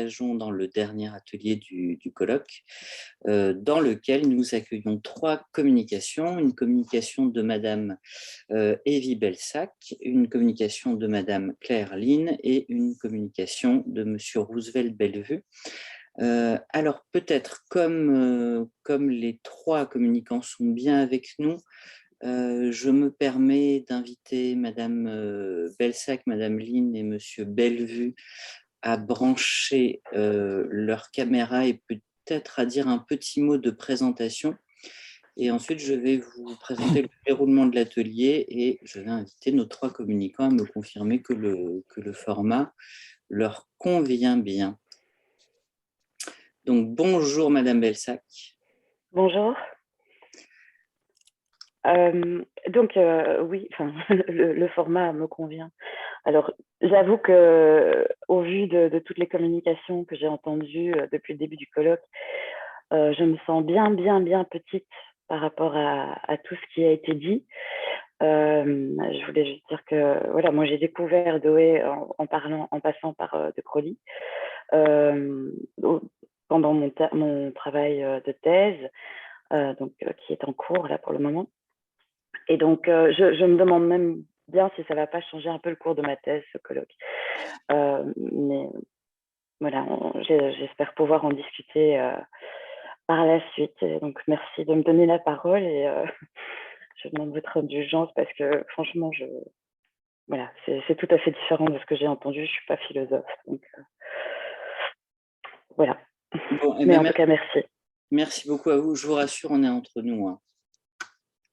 engageons dans le dernier atelier du colloque, dans lequel nous accueillons 3 communications. Une communication de Madame Evie Belsac, une communication de Madame Claire Lynn et une communication de Monsieur Roosevelt Bellevue. Alors peut-être comme les 3 communicants sont bien avec nous, je me permets d'inviter Madame Belsac, Madame Lynn et Monsieur Bellevue à brancher leur caméra et peut-être à dire un petit mot de présentation. Et ensuite, je vais vous présenter le déroulement de l'atelier et je vais inviter nos 3 communicants à me confirmer que le format leur convient bien. Donc, bonjour Madame Belsac. Bonjour. Oui, enfin, le format me convient. Alors, j'avoue que, au vu de toutes les communications que j'ai entendues depuis le début du colloque, je me sens bien petite par rapport à tout ce qui a été dit. Je voulais juste dire que, voilà, moi j'ai découvert Doé en passant par De Crowley pendant mon travail de thèse, qui est en cours là pour le moment. Et donc, je me demande même bien si ça ne va pas changer un peu le cours de ma thèse, ce colloque. Mais voilà, j'espère pouvoir en discuter par la suite. Et donc, merci de me donner la parole et je demande votre indulgence parce que franchement, voilà, c'est tout à fait différent de ce que j'ai entendu. Je ne suis pas philosophe. Donc, voilà. Bon, Mais en tout cas, merci. Merci beaucoup à vous. Je vous rassure, on est entre nous, hein.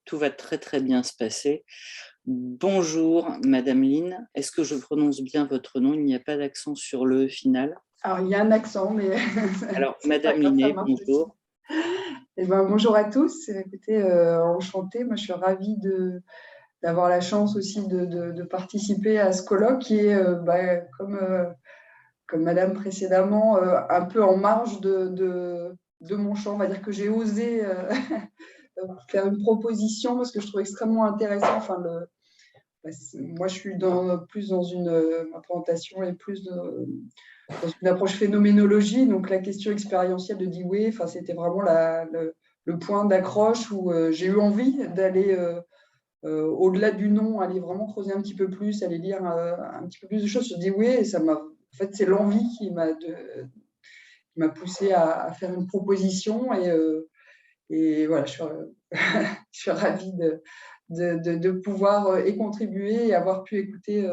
Tout va très bien se passer. Bonjour Madame Lynn, est-ce que je prononce bien votre nom? Il n'y a pas d'accent sur le final? Alors, il y a un accent, mais... Alors, Madame Linné, bonjour. Eh ben, bonjour à tous. Écoutez, enchantée. Moi, je suis ravie d'avoir la chance aussi de participer à ce colloque qui est, comme Madame précédemment, un peu en marge de mon champ. On va dire que j'ai osé faire une proposition parce que je trouve extrêmement intéressant. Enfin, moi, je suis plus dans ma présentation est plus dans une approche phénoménologie. Donc, la question expérientielle de Dewey, enfin, c'était vraiment le point d'accroche où j'ai eu envie d'aller au-delà du nom, aller vraiment creuser un petit peu plus, aller lire un petit peu plus de choses sur Dewey. Et en fait, c'est l'envie qui m'a poussée à faire une proposition. Et voilà, je suis ravie de pouvoir y contribuer et avoir pu écouter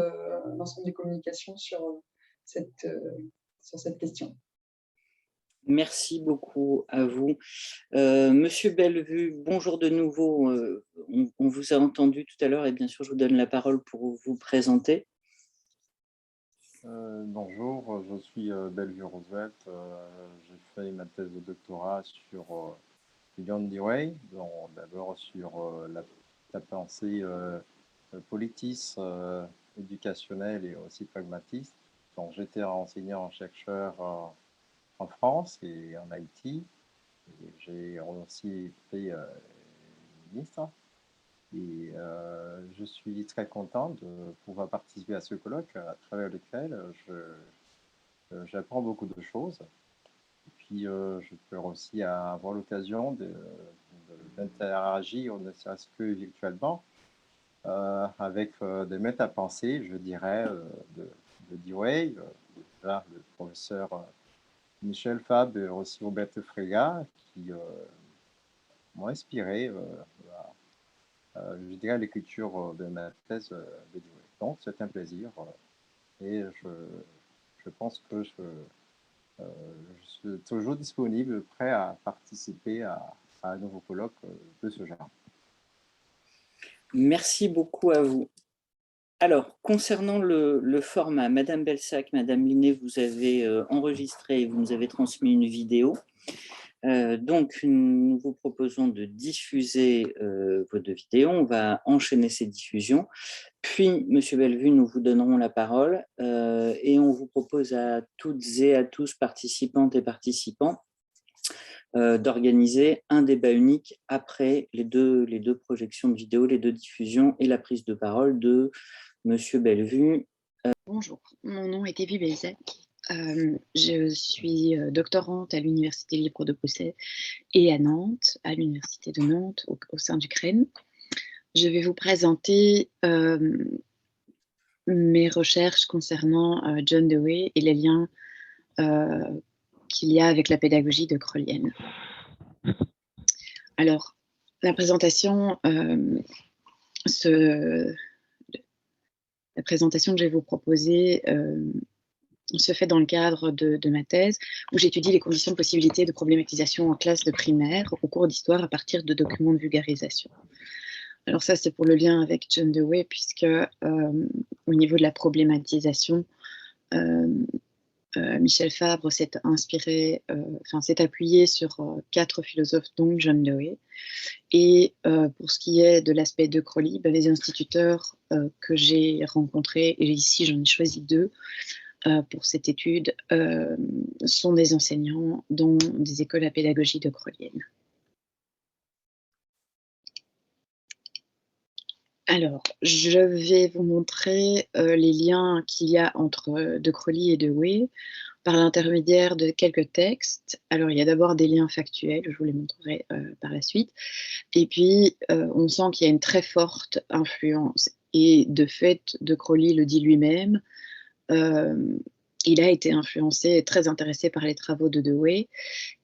l'ensemble des communications sur cette question. Merci beaucoup à vous. Monsieur Bellevue, bonjour de nouveau. On vous a entendu tout à l'heure et bien sûr, je vous donne la parole pour vous présenter. Bonjour, je suis Bellevue Roosevelt. J'ai fait ma thèse de doctorat sur John Dewey, d'abord sur la pensée politiste, éducationnelle et aussi pragmatiste. Donc, j'étais enseignant-chercheur en France et en Haïti. J'ai aussi été ministre. Et je suis très content de pouvoir participer à ce colloque à travers lequel j'apprends beaucoup de choses. Et puis, je peux aussi avoir l'occasion d'interagir, ne serait-ce que virtuellement, avec des maîtres à penser, je dirais, de Dewey, déjà le professeur Michel Fabre et aussi Roberto Frega, qui m'ont inspiré, je dirais, l'écriture de ma thèse de Dewey. Donc, c'est un plaisir et je pense que je suis toujours disponible, prêt à participer à un nouveau colloque de ce genre. Merci beaucoup à vous. Alors, concernant le format, Madame Belsac, Madame Linné, vous avez enregistré et vous nous avez transmis une vidéo. Donc, nous vous proposons de diffuser vos 2 vidéos. On va enchaîner ces diffusions. Puis, Monsieur Bellevue, nous vous donnerons la parole et on vous propose à toutes et à tous, participantes et participants, d'organiser un débat unique après les deux projections de vidéo, les 2 diffusions et la prise de parole de Monsieur Bellevue. Bonjour, mon nom est Evie Belsac Je suis doctorante à l'Université libre de Bruxelles et à Nantes, à l'Université de Nantes, au sein du CREN. Je vais vous présenter mes recherches concernant John Dewey et les liens qu'il y a avec la pédagogie de Crollienne. Alors, la présentation que je vais vous proposer se fait dans le cadre de ma thèse, où j'étudie les conditions de possibilité de problématisation en classe de primaire au cours d'histoire à partir de documents de vulgarisation. Alors ça, c'est pour le lien avec John Dewey, puisque au niveau de la problématisation, Michel Fabre s'est appuyé sur 4 philosophes, dont John Dewey. Et pour ce qui est de l'aspect de Crowley, les instituteurs que j'ai rencontrés, et ici j'en ai choisi 2 pour cette étude, sont des enseignants dans des écoles à pédagogie de Crollienne. Alors, je vais vous montrer les liens qu'il y a entre De Crowley et Dewey par l'intermédiaire de quelques textes. Alors, il y a d'abord des liens factuels, je vous les montrerai par la suite. Et puis, on sent qu'il y a une très forte influence. Et de fait, De Crowley le dit lui-même, il a été influencé et très intéressé par les travaux de Dewey.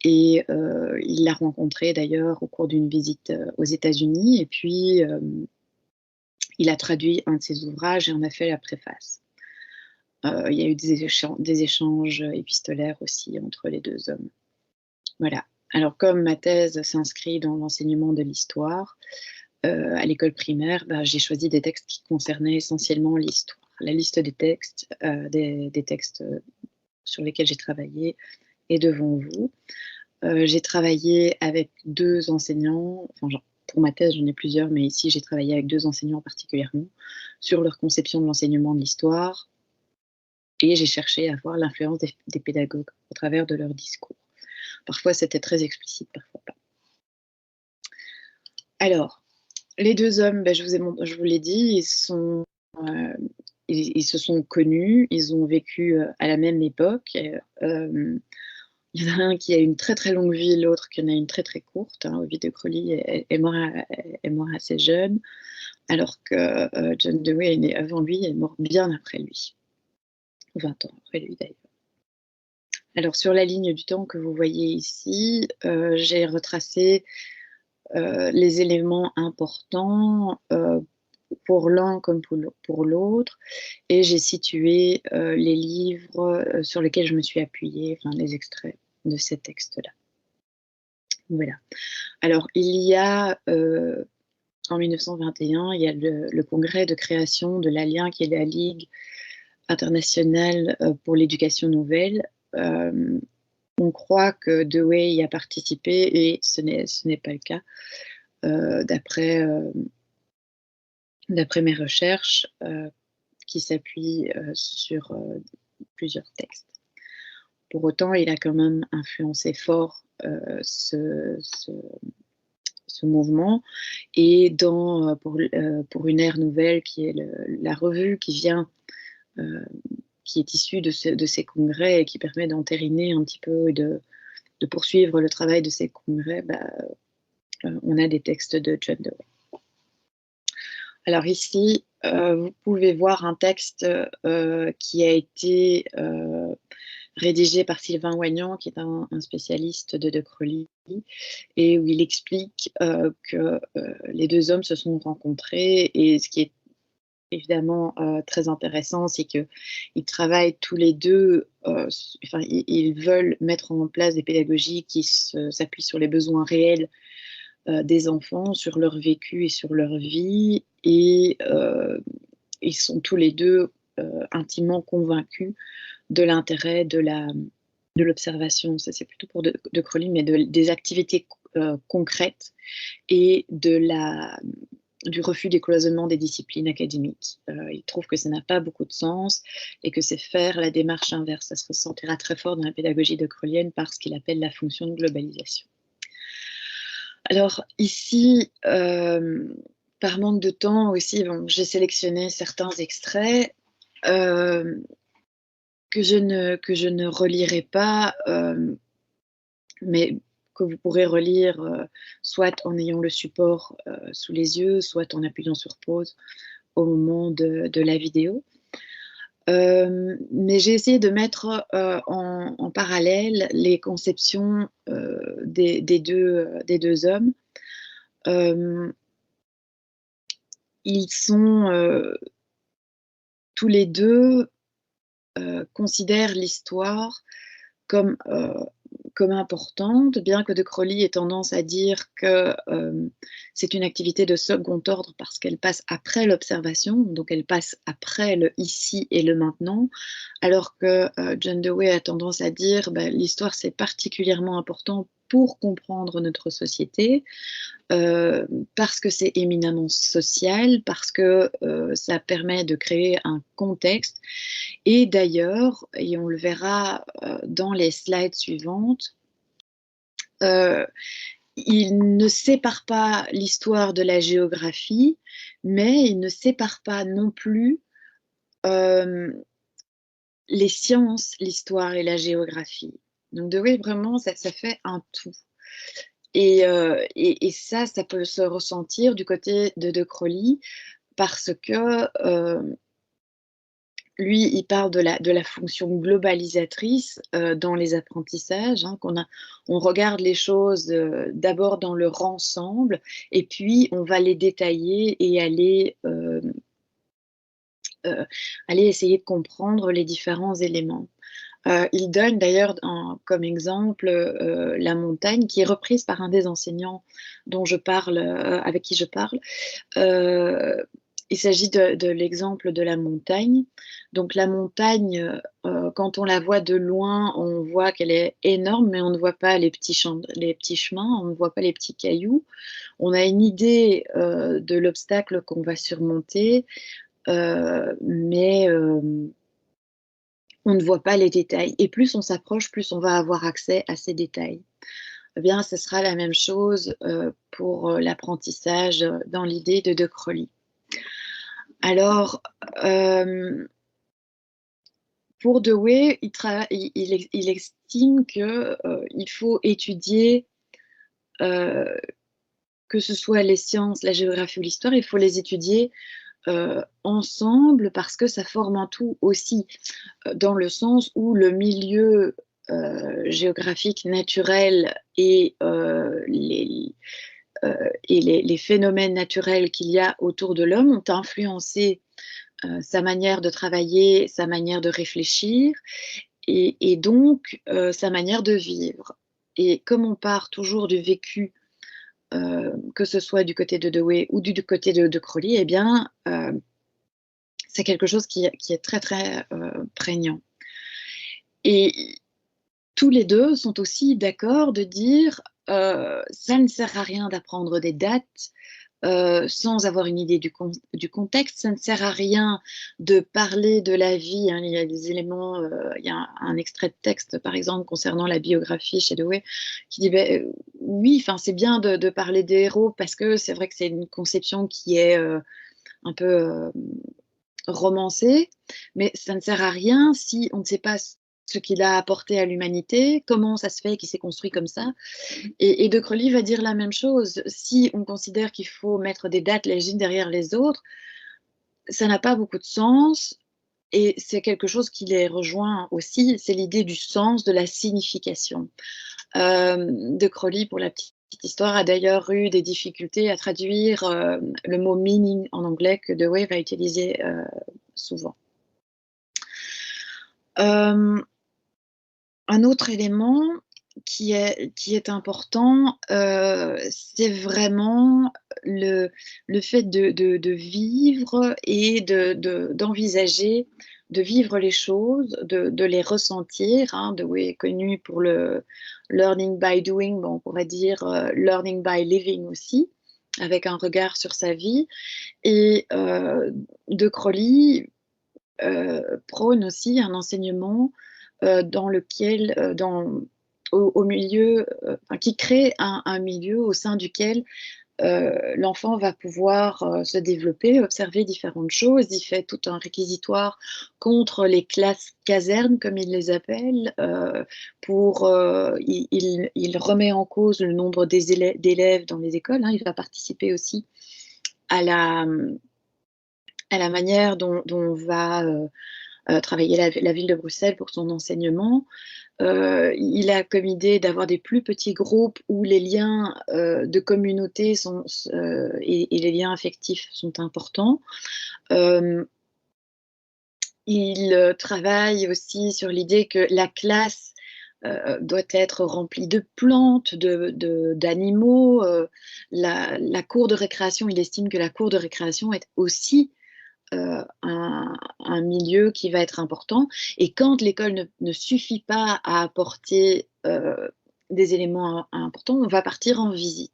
Et il l'a rencontré d'ailleurs au cours d'une visite aux États-Unis. Et puis, il a traduit un de ses ouvrages et en a fait la préface. Il y a eu des échanges épistolaires aussi entre les 2 hommes. Voilà. Alors, comme ma thèse s'inscrit dans l'enseignement de l'histoire, à l'école primaire, j'ai choisi des textes qui concernaient essentiellement l'histoire. La liste des textes, des textes sur lesquels j'ai travaillé est devant vous. J'ai travaillé avec 2 enseignants, pour ma thèse, j'en ai plusieurs, mais ici, j'ai travaillé avec 2 enseignants particulièrement sur leur conception de l'enseignement de l'histoire, et j'ai cherché à voir l'influence des pédagogues au travers de leur discours. Parfois, c'était très explicite, parfois pas. Alors, les 2 hommes, je vous l'ai dit, ils se sont connus, ils ont vécu à la même époque. Il y en a un qui a une très très longue vie, l'autre qui en a une très très courte. Ovid de Crowley est mort assez jeune, alors que John Dewey est né avant lui et est mort bien après lui, 20 ans après lui d'ailleurs. Alors sur la ligne du temps que vous voyez ici, j'ai retracé les éléments importants pour l'un comme pour l'autre, et j'ai situé les livres sur lesquels je me suis appuyée, les extraits de ces textes-là. Voilà. Alors, il y a, en 1921, il y a le congrès de création de l'ALIEN, qui est la Ligue internationale pour l'éducation nouvelle. On croit que Dewey y a participé, et ce n'est pas le cas, d'après mes recherches qui s'appuient sur plusieurs textes. Pour autant, il a quand même influencé fort ce mouvement, et pour une ère nouvelle, qui est la revue qui est issue de ces congrès et qui permet d'entériner un petit peu et de poursuivre le travail de ces congrès, on a des textes de John Dewey. Alors ici, vous pouvez voir un texte qui a été rédigé par Sylvain Oignan, qui est un spécialiste de Crowley, et où il explique que les 2 hommes se sont rencontrés, et ce qui est évidemment très intéressant, c'est qu'ils travaillent tous les 2, ils veulent mettre en place des pédagogies qui s'appuient sur les besoins réels des enfants, sur leur vécu et sur leur vie, et ils sont tous les 2 intimement convaincus de l'intérêt de l'observation. Ça, c'est plutôt pour de Crowley, mais des activités concrètes, et du refus des cloisonnements des disciplines académiques. Il trouve que ça n'a pas beaucoup de sens, et que c'est faire la démarche inverse. Ça se ressentira très fort dans la pédagogie de Crowleyenne par ce qu'il appelle la fonction de globalisation. Alors ici, par manque de temps aussi, j'ai sélectionné certains extraits. que je ne relirai pas, mais que vous pourrez relire soit en ayant le support sous les yeux, soit en appuyant sur pause au moment de la vidéo. Mais j'ai essayé de mettre en parallèle les conceptions des deux hommes. Ils sont tous les deux considèrent l'histoire comme importante, bien que de Crowley ait tendance à dire que c'est une activité de second ordre parce qu'elle passe après l'observation, donc elle passe après le ici et le maintenant, alors que John Dewey a tendance à dire l'histoire c'est particulièrement important pour comprendre notre société, parce que c'est éminemment social, parce que ça permet de créer un contexte. Et d'ailleurs, et on le verra dans les slides suivantes, il ne sépare pas l'histoire de la géographie, mais il ne sépare pas non plus les sciences, l'histoire et la géographie. Donc Dewey, vraiment, ça fait un tout. Et ça peut se ressentir du côté de Crowley parce que lui, il parle de la fonction globalisatrice dans les apprentissages, hein, on regarde les choses d'abord dans leur ensemble et puis on va les détailler et aller essayer de comprendre les différents éléments. Il donne d'ailleurs comme exemple la montagne, qui est reprise par un des enseignants dont je parle, avec qui je parle. Il s'agit de l'exemple de la montagne. Donc la montagne, quand on la voit de loin, on voit qu'elle est énorme, mais on ne voit pas les petits chemins, on ne voit pas les petits cailloux. On a une idée de l'obstacle qu'on va surmonter, mais on ne voit pas les détails. Et plus on s'approche, plus on va avoir accès à ces détails. Eh bien, ce sera la même chose pour l'apprentissage dans l'idée de Crowley. Alors, pour Dewey, il estime qu'il faut étudier, que ce soit les sciences, la géographie ou l'histoire, il faut les étudier ensemble parce que ça forme un tout aussi, dans le sens où le milieu géographique naturel et les phénomènes naturels qu'il y a autour de l'homme ont influencé sa manière de travailler, sa manière de réfléchir et donc sa manière de vivre. Et comme on part toujours du vécu, que ce soit du côté de Dewey ou du côté de Crowley, eh bien, c'est quelque chose qui est très, très prégnant. Et tous les deux sont aussi d'accord de dire ça ne sert à rien d'apprendre des dates sans avoir une idée du contexte. Ça ne sert à rien de parler de la vie. Hein. Il y a des éléments, il y a un extrait de texte, par exemple, concernant la biographie chez Dewey, qui dit oui, c'est bien de parler des héros parce que c'est vrai que c'est une conception qui est un peu romancée, mais ça ne sert à rien si on ne sait pas ce qu'il a apporté à l'humanité, comment ça se fait qu'il s'est construit comme ça. Et de Crowley va dire la même chose. Si on considère qu'il faut mettre des dates les unes derrière les autres, ça n'a pas beaucoup de sens. Et c'est quelque chose qui les rejoint aussi, c'est l'idée du sens, de la signification. De Crowley, pour la petite histoire, a d'ailleurs eu des difficultés à traduire le mot meaning en anglais que Dewey va utiliser souvent. Un autre élément qui est important, c'est vraiment le fait de vivre et d'envisager, de vivre les choses, de les ressentir. Hein. Dewey est connu pour le learning by doing, on pourrait dire learning by living aussi, avec un regard sur sa vie. Et de Crowley prône aussi un enseignement dans lequel, au milieu, qui crée un milieu au sein duquel l'enfant va pouvoir se développer, observer différentes choses. Il fait tout un réquisitoire contre les classes casernes, comme il les appelle. Il remet en cause le nombre d'élèves dans les écoles. Hein. Il va participer aussi à la manière dont on va travailler la ville de Bruxelles pour son enseignement. Il a comme idée d'avoir des plus petits groupes où les liens de communauté et les liens affectifs sont importants. Il travaille aussi sur l'idée que la classe doit être remplie de plantes, d'animaux. La cour de récréation, il estime que la cour de récréation est aussi un milieu qui va être important. Et quand l'école ne suffit pas à apporter des éléments importants, on va partir en visite.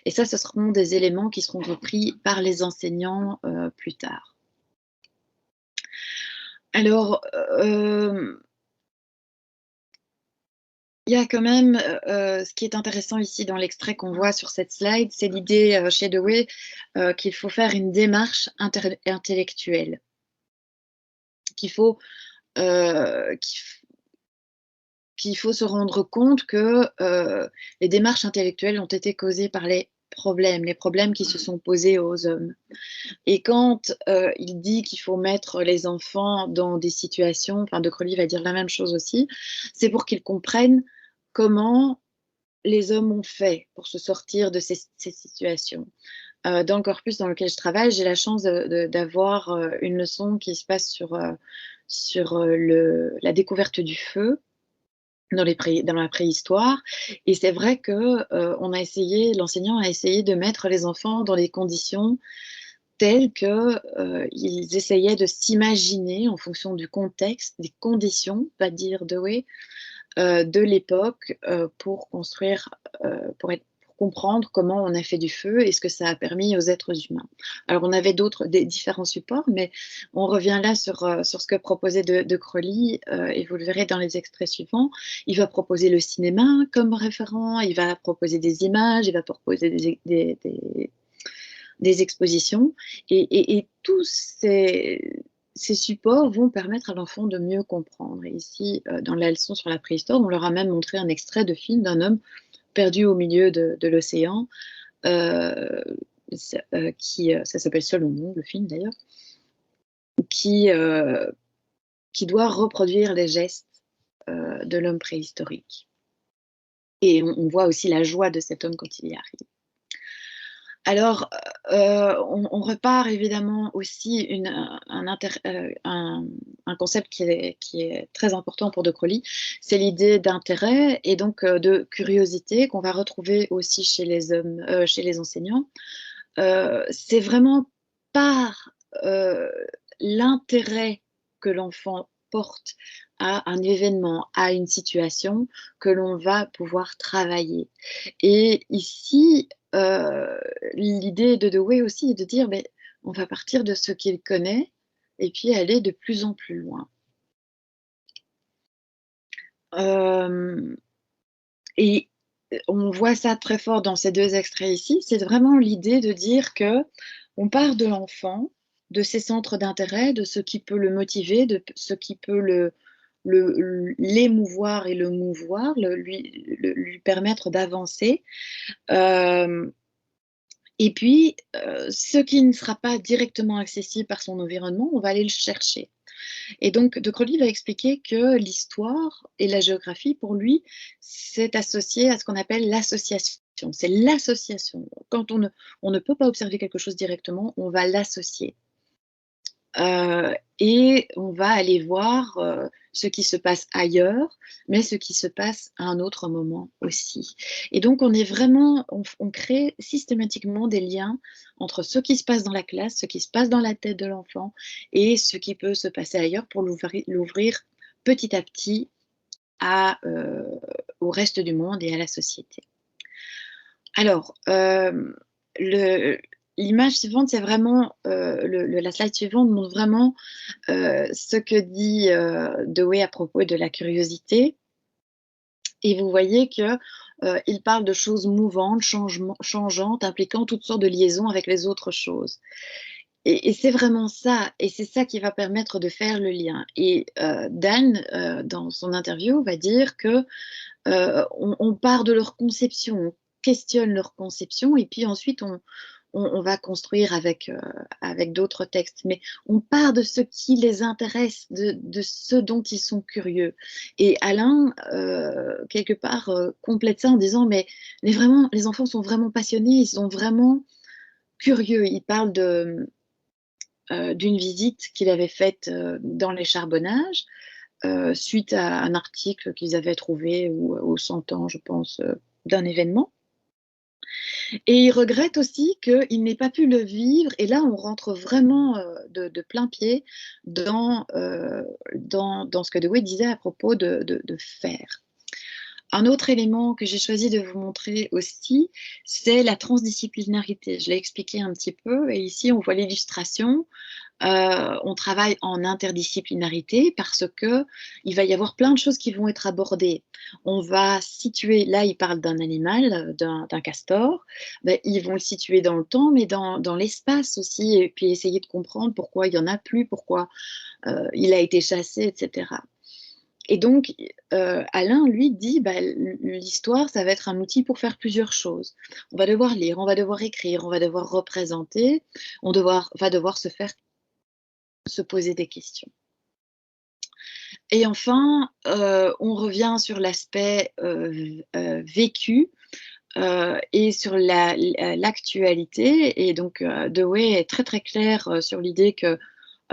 Et ça, ce seront des éléments qui seront repris par les enseignants plus tard. Alors, il y a quand même, ce qui est intéressant ici dans l'extrait qu'on voit sur cette slide, c'est l'idée chez Dewey qu'il faut faire une démarche intellectuelle, qu'il faut se rendre compte que les démarches intellectuelles ont été causées par les problèmes qui se sont posés aux hommes. Et quand il dit qu'il faut mettre les enfants dans des situations, enfin De Crowley va dire la même chose aussi, c'est pour qu'ils comprennent comment les hommes ont fait pour se sortir de ces situations. Dans le corpus dans lequel je travaille, j'ai la chance d'avoir une leçon qui se passe sur la découverte du feu dans la préhistoire. Et c'est vrai que l'enseignant a essayé de mettre les enfants dans des conditions telles qu'ils essayaient de s'imaginer en fonction du contexte, des conditions, pas dire Dewey, de l'époque pour construire, pour comprendre comment on a fait du feu et ce que ça a permis aux êtres humains. Alors on avait des différents supports, mais on revient là sur ce que proposait de Crowley, et vous le verrez dans les extraits suivants. Il va proposer le cinéma comme référent, il va proposer des images, il va proposer des expositions, et tous ces supports vont permettre à l'enfant de mieux comprendre. Et ici, dans la leçon sur la préhistoire, on leur a même montré un extrait de film d'un homme perdu au milieu de l'océan, ça s'appelle Solomon, le film d'ailleurs, qui doit reproduire les gestes de l'homme préhistorique. Et on voit aussi la joie de cet homme quand il y arrive. Alors, on repart évidemment aussi un concept qui est très important pour De Crowley, c'est l'idée d'intérêt et donc de curiosité qu'on va retrouver aussi chez les hommes, chez les enseignants. C'est vraiment par l'intérêt que l'enfant porte à un événement, à une situation, que l'on va pouvoir travailler. Et ici, l'idée de Dewey aussi est de dire on va partir de ce qu'il connaît et puis aller de plus en plus loin. Et on voit ça très fort dans ces deux extraits ici, c'est vraiment l'idée de dire que on part de l'enfant, de ses centres d'intérêt, de ce qui peut le motiver, de ce qui peut l'émouvoir et le mouvoir, lui permettre d'avancer. Et puis, ce qui ne sera pas directement accessible par son environnement, on va aller le chercher. Et donc, De Crowley va expliquer que l'histoire et la géographie, pour lui, c'est associé à ce qu'on appelle l'association. C'est l'association. Quand on ne peut pas observer quelque chose directement, on va l'associer. Et on va aller voir ce qui se passe ailleurs, mais ce qui se passe à un autre moment aussi. Et donc, on crée systématiquement des liens entre ce qui se passe dans la classe, ce qui se passe dans la tête de l'enfant et ce qui peut se passer ailleurs pour l'ouvrir petit à petit au reste du monde et à la société. Alors, l'image suivante, c'est vraiment, la slide suivante montre vraiment ce que dit Dewey à propos de la curiosité. Et vous voyez que il parle de choses mouvantes, changeantes, impliquant toutes sortes de liaisons avec les autres choses. Et c'est vraiment ça, et c'est ça qui va permettre de faire le lien. Et Dan, dans son interview, va dire que on part de leur conception, on questionne leur conception, et puis ensuite on va construire avec d'autres textes. Mais on part de ce qui les intéresse, de ce dont ils sont curieux. Et Alain, quelque part, complète ça en disant, mais les enfants sont vraiment passionnés, ils sont vraiment curieux. Il parle d'une visite qu'il avait faite dans les charbonnages, suite à un article qu'ils avaient trouvé au 100 ans, je pense, d'un événement. Et il regrette aussi qu'il n'ait pas pu le vivre. Et là, on rentre vraiment de plein pied dans ce que Dewey disait à propos de faire. Un autre élément que j'ai choisi de vous montrer aussi, c'est la transdisciplinarité. Je l'ai expliqué un petit peu, et ici on voit l'illustration. On travaille en interdisciplinarité parce que il va y avoir plein de choses qui vont être abordées. On va situer, là il parle d'un animal, d'un castor, ben, ils vont le situer dans le temps, mais dans l'espace aussi, et puis essayer de comprendre pourquoi il n'y en a plus, pourquoi il a été chassé, etc. Et donc, Alain, lui, dit, bah, l'histoire, ça va être un outil pour faire plusieurs choses. On va devoir lire, on va devoir écrire, on va devoir représenter, va devoir se poser des questions. Et enfin, on revient sur l'aspect vécu et sur l'actualité. Et donc, Dewey est très très clair sur l'idée que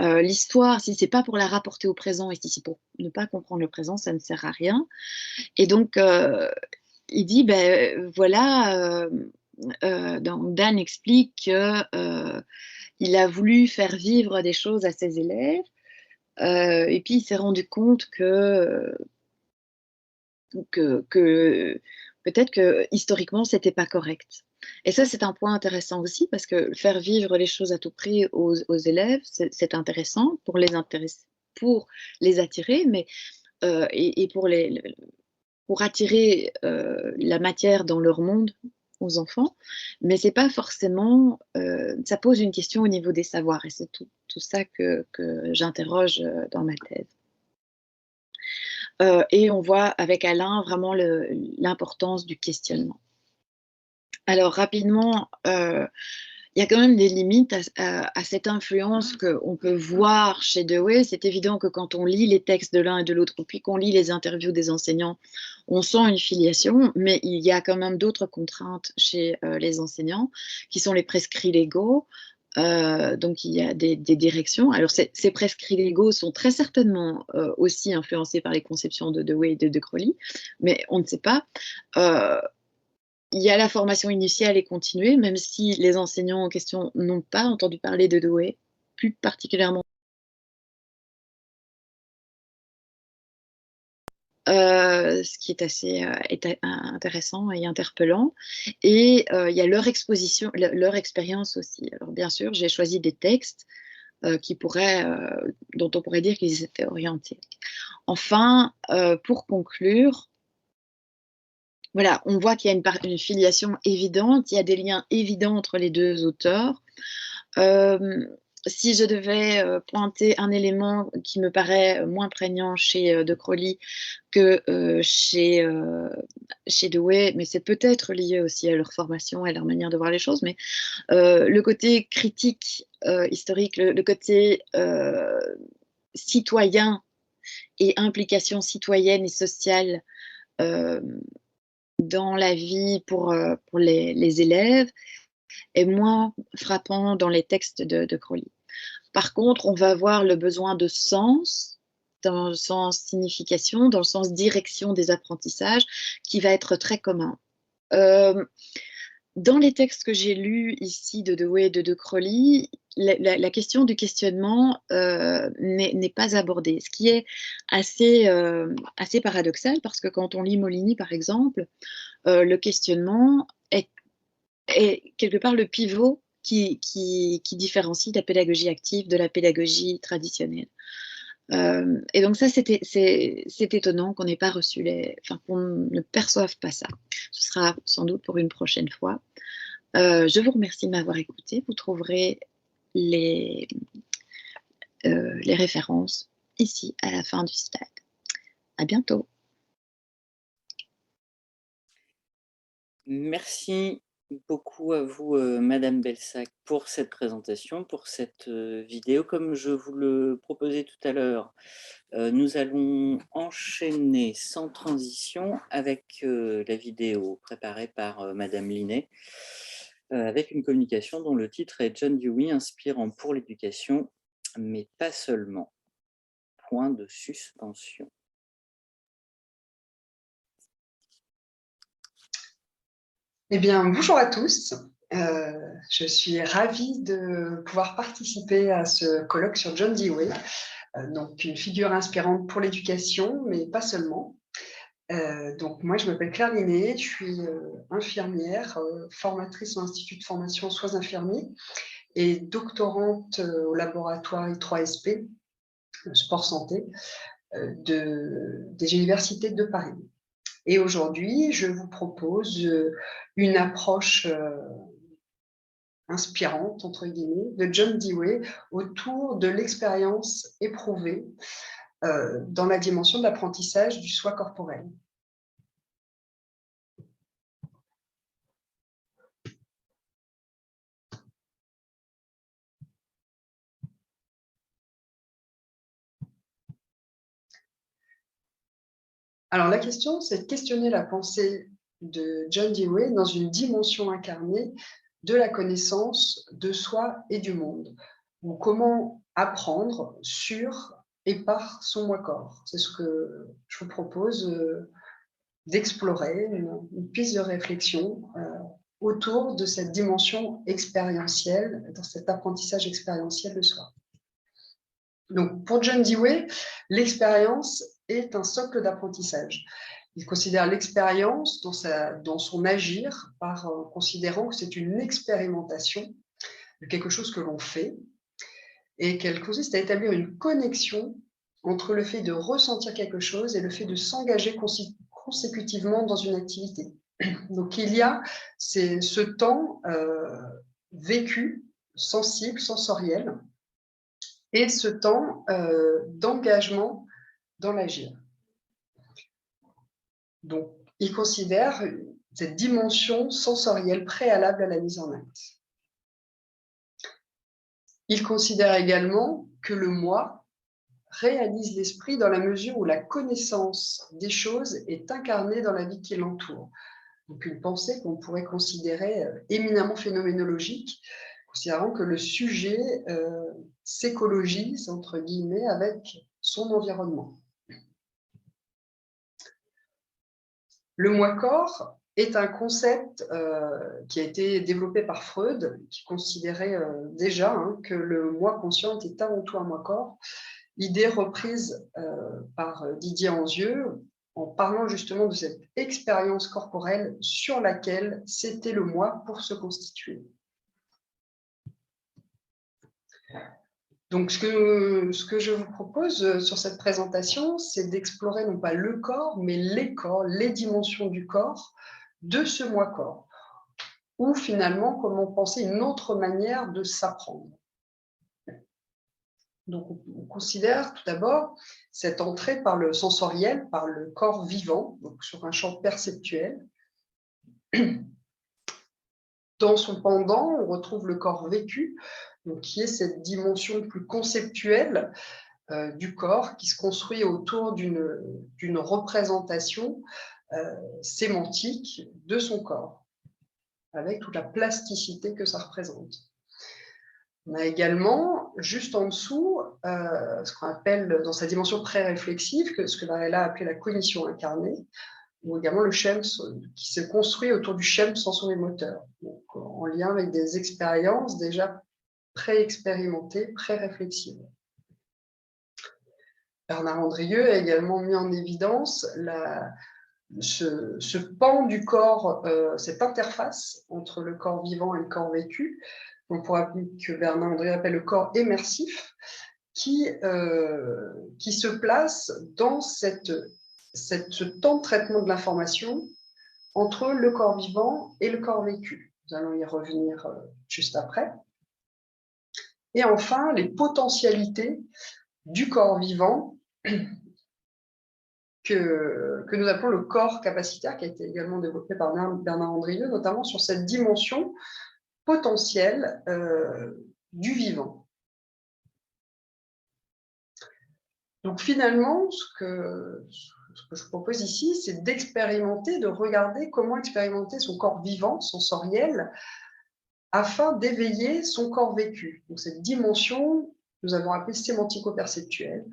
l'histoire, si c'est pas pour la rapporter au présent et si c'est pour ne pas comprendre le présent, ça ne sert à rien. Et donc, il dit, ben voilà, donc Dan explique que il a voulu faire vivre des choses à ses élèves, et puis il s'est rendu compte que peut-être que historiquement, c'était pas correct. Et ça, c'est un point intéressant aussi, parce que faire vivre les choses à tout prix aux élèves, c'est intéressant pour les attirer, mais, et pour attirer la matière dans leur monde aux enfants, mais c'est pas forcément, ça pose une question au niveau des savoirs, et c'est tout ça que j'interroge dans ma thèse. Et on voit avec Alain vraiment l'importance du questionnement. Alors rapidement, il y a quand même des limites à cette influence qu'on peut voir chez Dewey. C'est évident que quand on lit les textes de l'un et de l'autre, puis qu'on lit les interviews des enseignants, on sent une filiation, mais il y a quand même d'autres contraintes chez les enseignants, qui sont les prescrits légaux. Donc il y a des directions. Alors ces prescrits légaux sont très certainement aussi influencés par les conceptions de Dewey et de Crowley, mais on ne sait pas. Il y a la formation initiale et continuée, même si les enseignants en question n'ont pas entendu parler de Dewey, plus particulièrement. Ce qui est assez intéressant et interpellant. Et il y a leur exposition, leur expérience aussi. Alors bien sûr, j'ai choisi des textes dont on pourrait dire qu'ils étaient orientés. Enfin, pour conclure, voilà, on voit qu'il y a une filiation évidente, il y a des liens évidents entre les deux auteurs. Si je devais pointer un élément qui me paraît moins prégnant chez De Crowley que chez Dewey, mais c'est peut-être lié aussi à leur formation et à leur manière de voir les choses, mais le côté critique historique, le côté citoyen et implication citoyenne et sociale dans la vie pour les élèves est moins frappant dans les textes de Crowley. Par contre, on va avoir le besoin de sens, dans le sens signification, dans le sens direction des apprentissages, qui va être très commun. Dans les textes que j'ai lus ici de Dewey et de Crowley, la question du questionnement n'est pas abordée, ce qui est assez paradoxal, parce que quand on lit Molini, par exemple, le questionnement est quelque part le pivot qui différencie la pédagogie active de la pédagogie traditionnelle. Et donc ça, c'est étonnant qu'on n'ait pas reçu qu'on ne perçoive pas ça. Ce sera sans doute pour une prochaine fois. Je vous remercie de m'avoir écouté. Vous trouverez les références ici à la fin du slide. À bientôt. Merci beaucoup à vous, Madame Belsac, pour cette présentation, pour cette vidéo. Comme je vous le proposais tout à l'heure, nous allons enchaîner sans transition avec la vidéo préparée par Madame Linet, avec une communication dont le titre est John Dewey, inspirant pour l'éducation, mais pas seulement. Point de suspension. Eh bien, bonjour à tous. Je suis ravie de pouvoir participer à ce colloque sur John Dewey, donc une figure inspirante pour l'éducation, mais pas seulement. Donc moi, je m'appelle Claire Linet, je suis infirmière, formatrice au Institut de formation soins infirmiers et doctorante au laboratoire I3SP, sport santé, des universités de Paris. Et aujourd'hui, je vous propose une approche inspirante, entre guillemets, de John Dewey autour de l'expérience éprouvée dans la dimension de l'apprentissage du soi corporel. Alors la question, c'est de questionner la pensée de John Dewey dans une dimension incarnée de la connaissance de soi et du monde. ou comment apprendre sur et par son moi-corps. C'est ce que je vous propose d'explorer, une piste de réflexion autour de cette dimension expérientielle, dans cet apprentissage expérientiel de soi. Donc, pour John Dewey, l'expérience est un socle d'apprentissage. Il considère l'expérience dans son agir considérant que c'est une expérimentation de quelque chose que l'on fait et qu'elle consiste à établir une connexion entre le fait de ressentir quelque chose et le fait de s'engager consécutivement dans une activité. Donc, il y a ce temps vécu, sensible, sensoriel, et ce temps d'engagement dans l'agir. Donc, il considère cette dimension sensorielle préalable à la mise en acte. Il considère également que le moi réalise l'esprit dans la mesure où la connaissance des choses est incarnée dans la vie qui l'entoure. Donc, une pensée qu'on pourrait considérer éminemment phénoménologique, considérant que le sujet s'écologise, entre guillemets, avec son environnement. Le moi-corps est un concept qui a été développé par Freud, qui considérait déjà que le moi conscient était avant tout un moi-corps, idée reprise par Didier Anzieux en parlant justement de cette expérience corporelle sur laquelle c'était le moi pour se constituer. Donc, ce que je vous propose sur cette présentation, c'est d'explorer non pas le corps, mais les corps, les dimensions du corps, de ce moi-corps, ou finalement, comment penser une autre manière de s'apprendre. Donc, on considère tout d'abord cette entrée par le sensoriel, par le corps vivant, donc sur un champ perceptuel. Dans son pendant, on retrouve le corps vécu, donc qui est cette dimension plus conceptuelle du corps qui se construit autour d'une représentation sémantique de son corps, avec toute la plasticité que ça représente. On a également, juste en dessous, ce qu'on appelle dans sa dimension pré-réflexive, ce que Varela a appelé la cognition incarnée, ou également le schème qui se construit autour du schème sensorimoteur, donc en lien avec des expériences déjà pré-expérimentées, pré-réflexives. Bernard Andrieux a également mis en évidence ce pan du corps, cette interface entre le corps vivant et le corps vécu, que Bernard Andrieux appelle le corps émersif, qui se place dans ce temps de traitement de l'information entre le corps vivant et le corps vécu. Nous allons y revenir juste après. Et enfin, les potentialités du corps vivant que nous appelons le corps capacitaire, qui a été également développé par Bernard Andrieux, notamment sur cette dimension potentielle du vivant. Donc finalement, ce que je propose ici, c'est d'expérimenter, de regarder comment expérimenter son corps vivant, sensoriel, afin d'éveiller son corps vécu. Donc cette dimension, nous avons appelé sémantico-perceptuelle,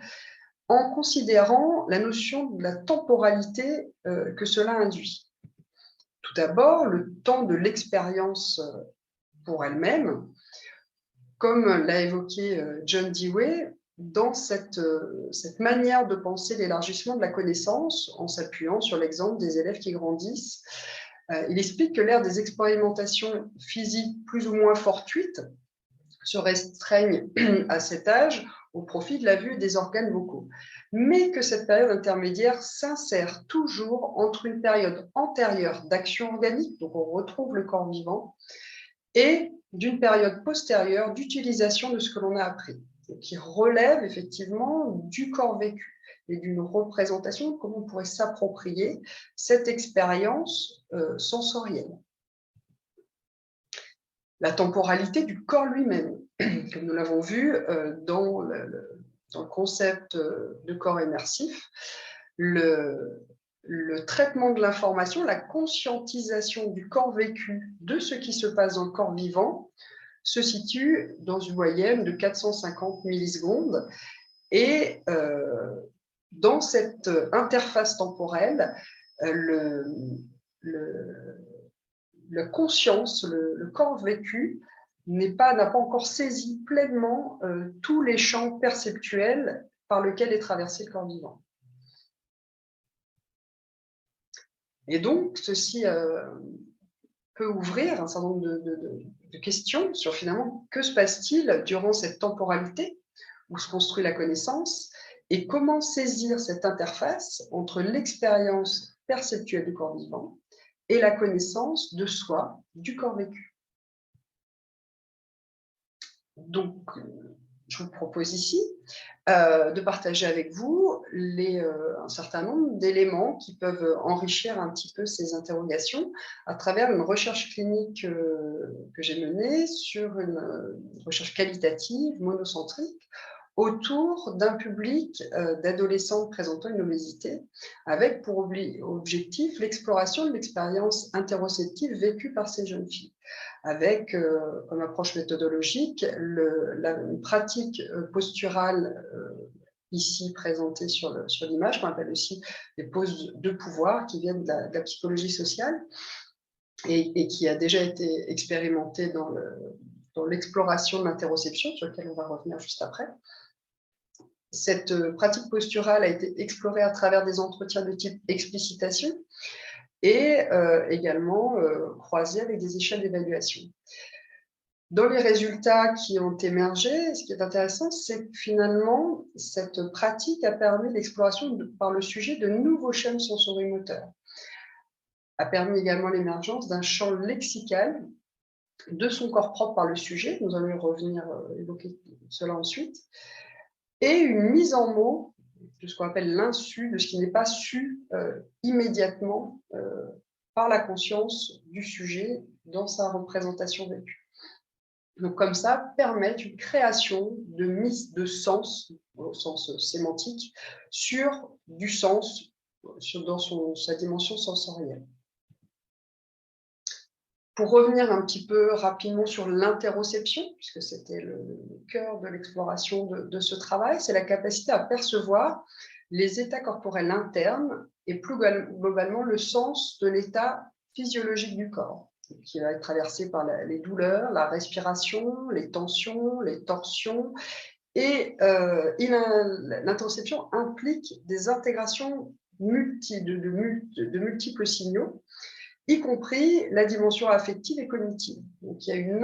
en considérant la notion de la temporalité que cela induit. Tout d'abord, le temps de l'expérience pour elle-même, comme l'a évoqué John Dewey, dans cette manière de penser l'élargissement de la connaissance, en s'appuyant sur l'exemple des élèves qui grandissent. Il explique que l'ère des expérimentations physiques plus ou moins fortuites se restreignent à cet âge au profit de la vue et des organes vocaux, mais que cette période intermédiaire s'insère toujours entre une période antérieure d'action organique, donc on retrouve le corps vivant, et d'une période postérieure d'utilisation de ce que l'on a appris, qui relève effectivement du corps vécu et d'une représentation de comment on pourrait s'approprier cette expérience sensorielle. La temporalité du corps lui-même, comme nous l'avons vu dans le concept de corps immersif, le traitement de l'information, la conscientisation du corps vécu de ce qui se passe dans le corps vivant se situe dans une moyenne de 450 millisecondes. Et dans cette interface temporelle, la conscience, le corps vécu, n'a pas encore saisi pleinement tous les champs perceptuels par lesquels est traversé le corps vivant. Et donc, ceci peut ouvrir un certain nombre de questions sur finalement que se passe-t-il durant cette temporalité où se construit la connaissance et comment saisir cette interface entre l'expérience perceptuelle du corps vivant et la connaissance de soi du corps vécu. Donc, je vous propose ici de partager avec vous un certain nombre d'éléments qui peuvent enrichir un petit peu ces interrogations à travers une recherche clinique que j'ai menée sur une recherche qualitative, monocentrique, autour d'un public d'adolescents présentant une obésité, avec pour objectif l'exploration de l'expérience interoceptive vécue par ces jeunes filles, avec comme approche méthodologique une pratique posturale ici présentée sur l'image, qu'on appelle aussi les poses de pouvoir, qui viennent de la psychologie sociale et qui a déjà été expérimentée dans l'exploration de l'interoception, sur laquelle on va revenir juste après. Cette pratique posturale a été explorée à travers des entretiens de type explicitation et également croisée avec des échelles d'évaluation. Dans les résultats qui ont émergé, ce qui est intéressant, c'est que finalement, cette pratique a permis l'exploration par le sujet de nouveaux schèmes sensorimoteurs, a permis également l'émergence d'un champ lexical de son corps propre par le sujet, nous allons y revenir évoquer cela ensuite, et une mise en mots de ce qu'on appelle l'insu, de ce qui n'est pas su immédiatement par la conscience du sujet dans sa représentation vécue. Donc comme ça, permettre une création de mise de sens, au sens sémantique, sur du sens dans sa dimension sensorielle. Pour revenir un petit peu rapidement sur l'interoception, puisque c'était le cœur de l'exploration de ce travail, c'est la capacité à percevoir les états corporels internes et plus globalement le sens de l'état physiologique du corps, qui va être traversé par les douleurs, la respiration, les tensions, les torsions. Et l'interoception implique des intégrations de multiples signaux, y compris la dimension affective et cognitive. Donc, il y a une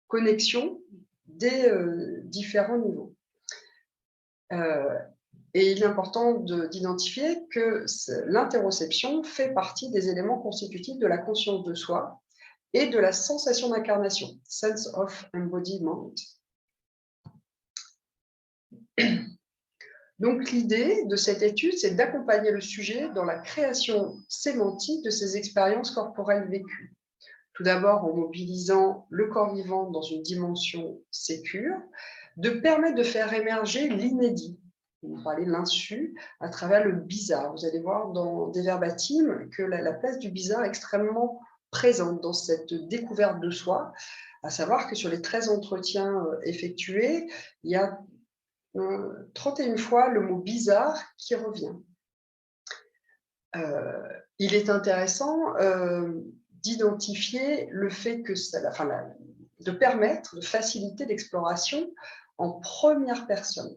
connexion des différents niveaux. Et il est important d'identifier que l'interoception fait partie des éléments constitutifs de la conscience de soi et de la sensation d'incarnation, sense of embodiment. Donc l'idée de cette étude, c'est d'accompagner le sujet dans la création sémantique de ses expériences corporelles vécues. Tout d'abord en mobilisant le corps vivant dans une dimension sécure, de permettre de faire émerger l'inédit. On parlait de l'insu à travers le bizarre. Vous allez voir dans des verbatims que la place du bizarre est extrêmement présente dans cette découverte de soi, à savoir que sur les 13 entretiens effectués, il y a 31 fois le mot bizarre qui revient. Il est intéressant d'identifier le fait que de permettre, de faciliter l'exploration en première personne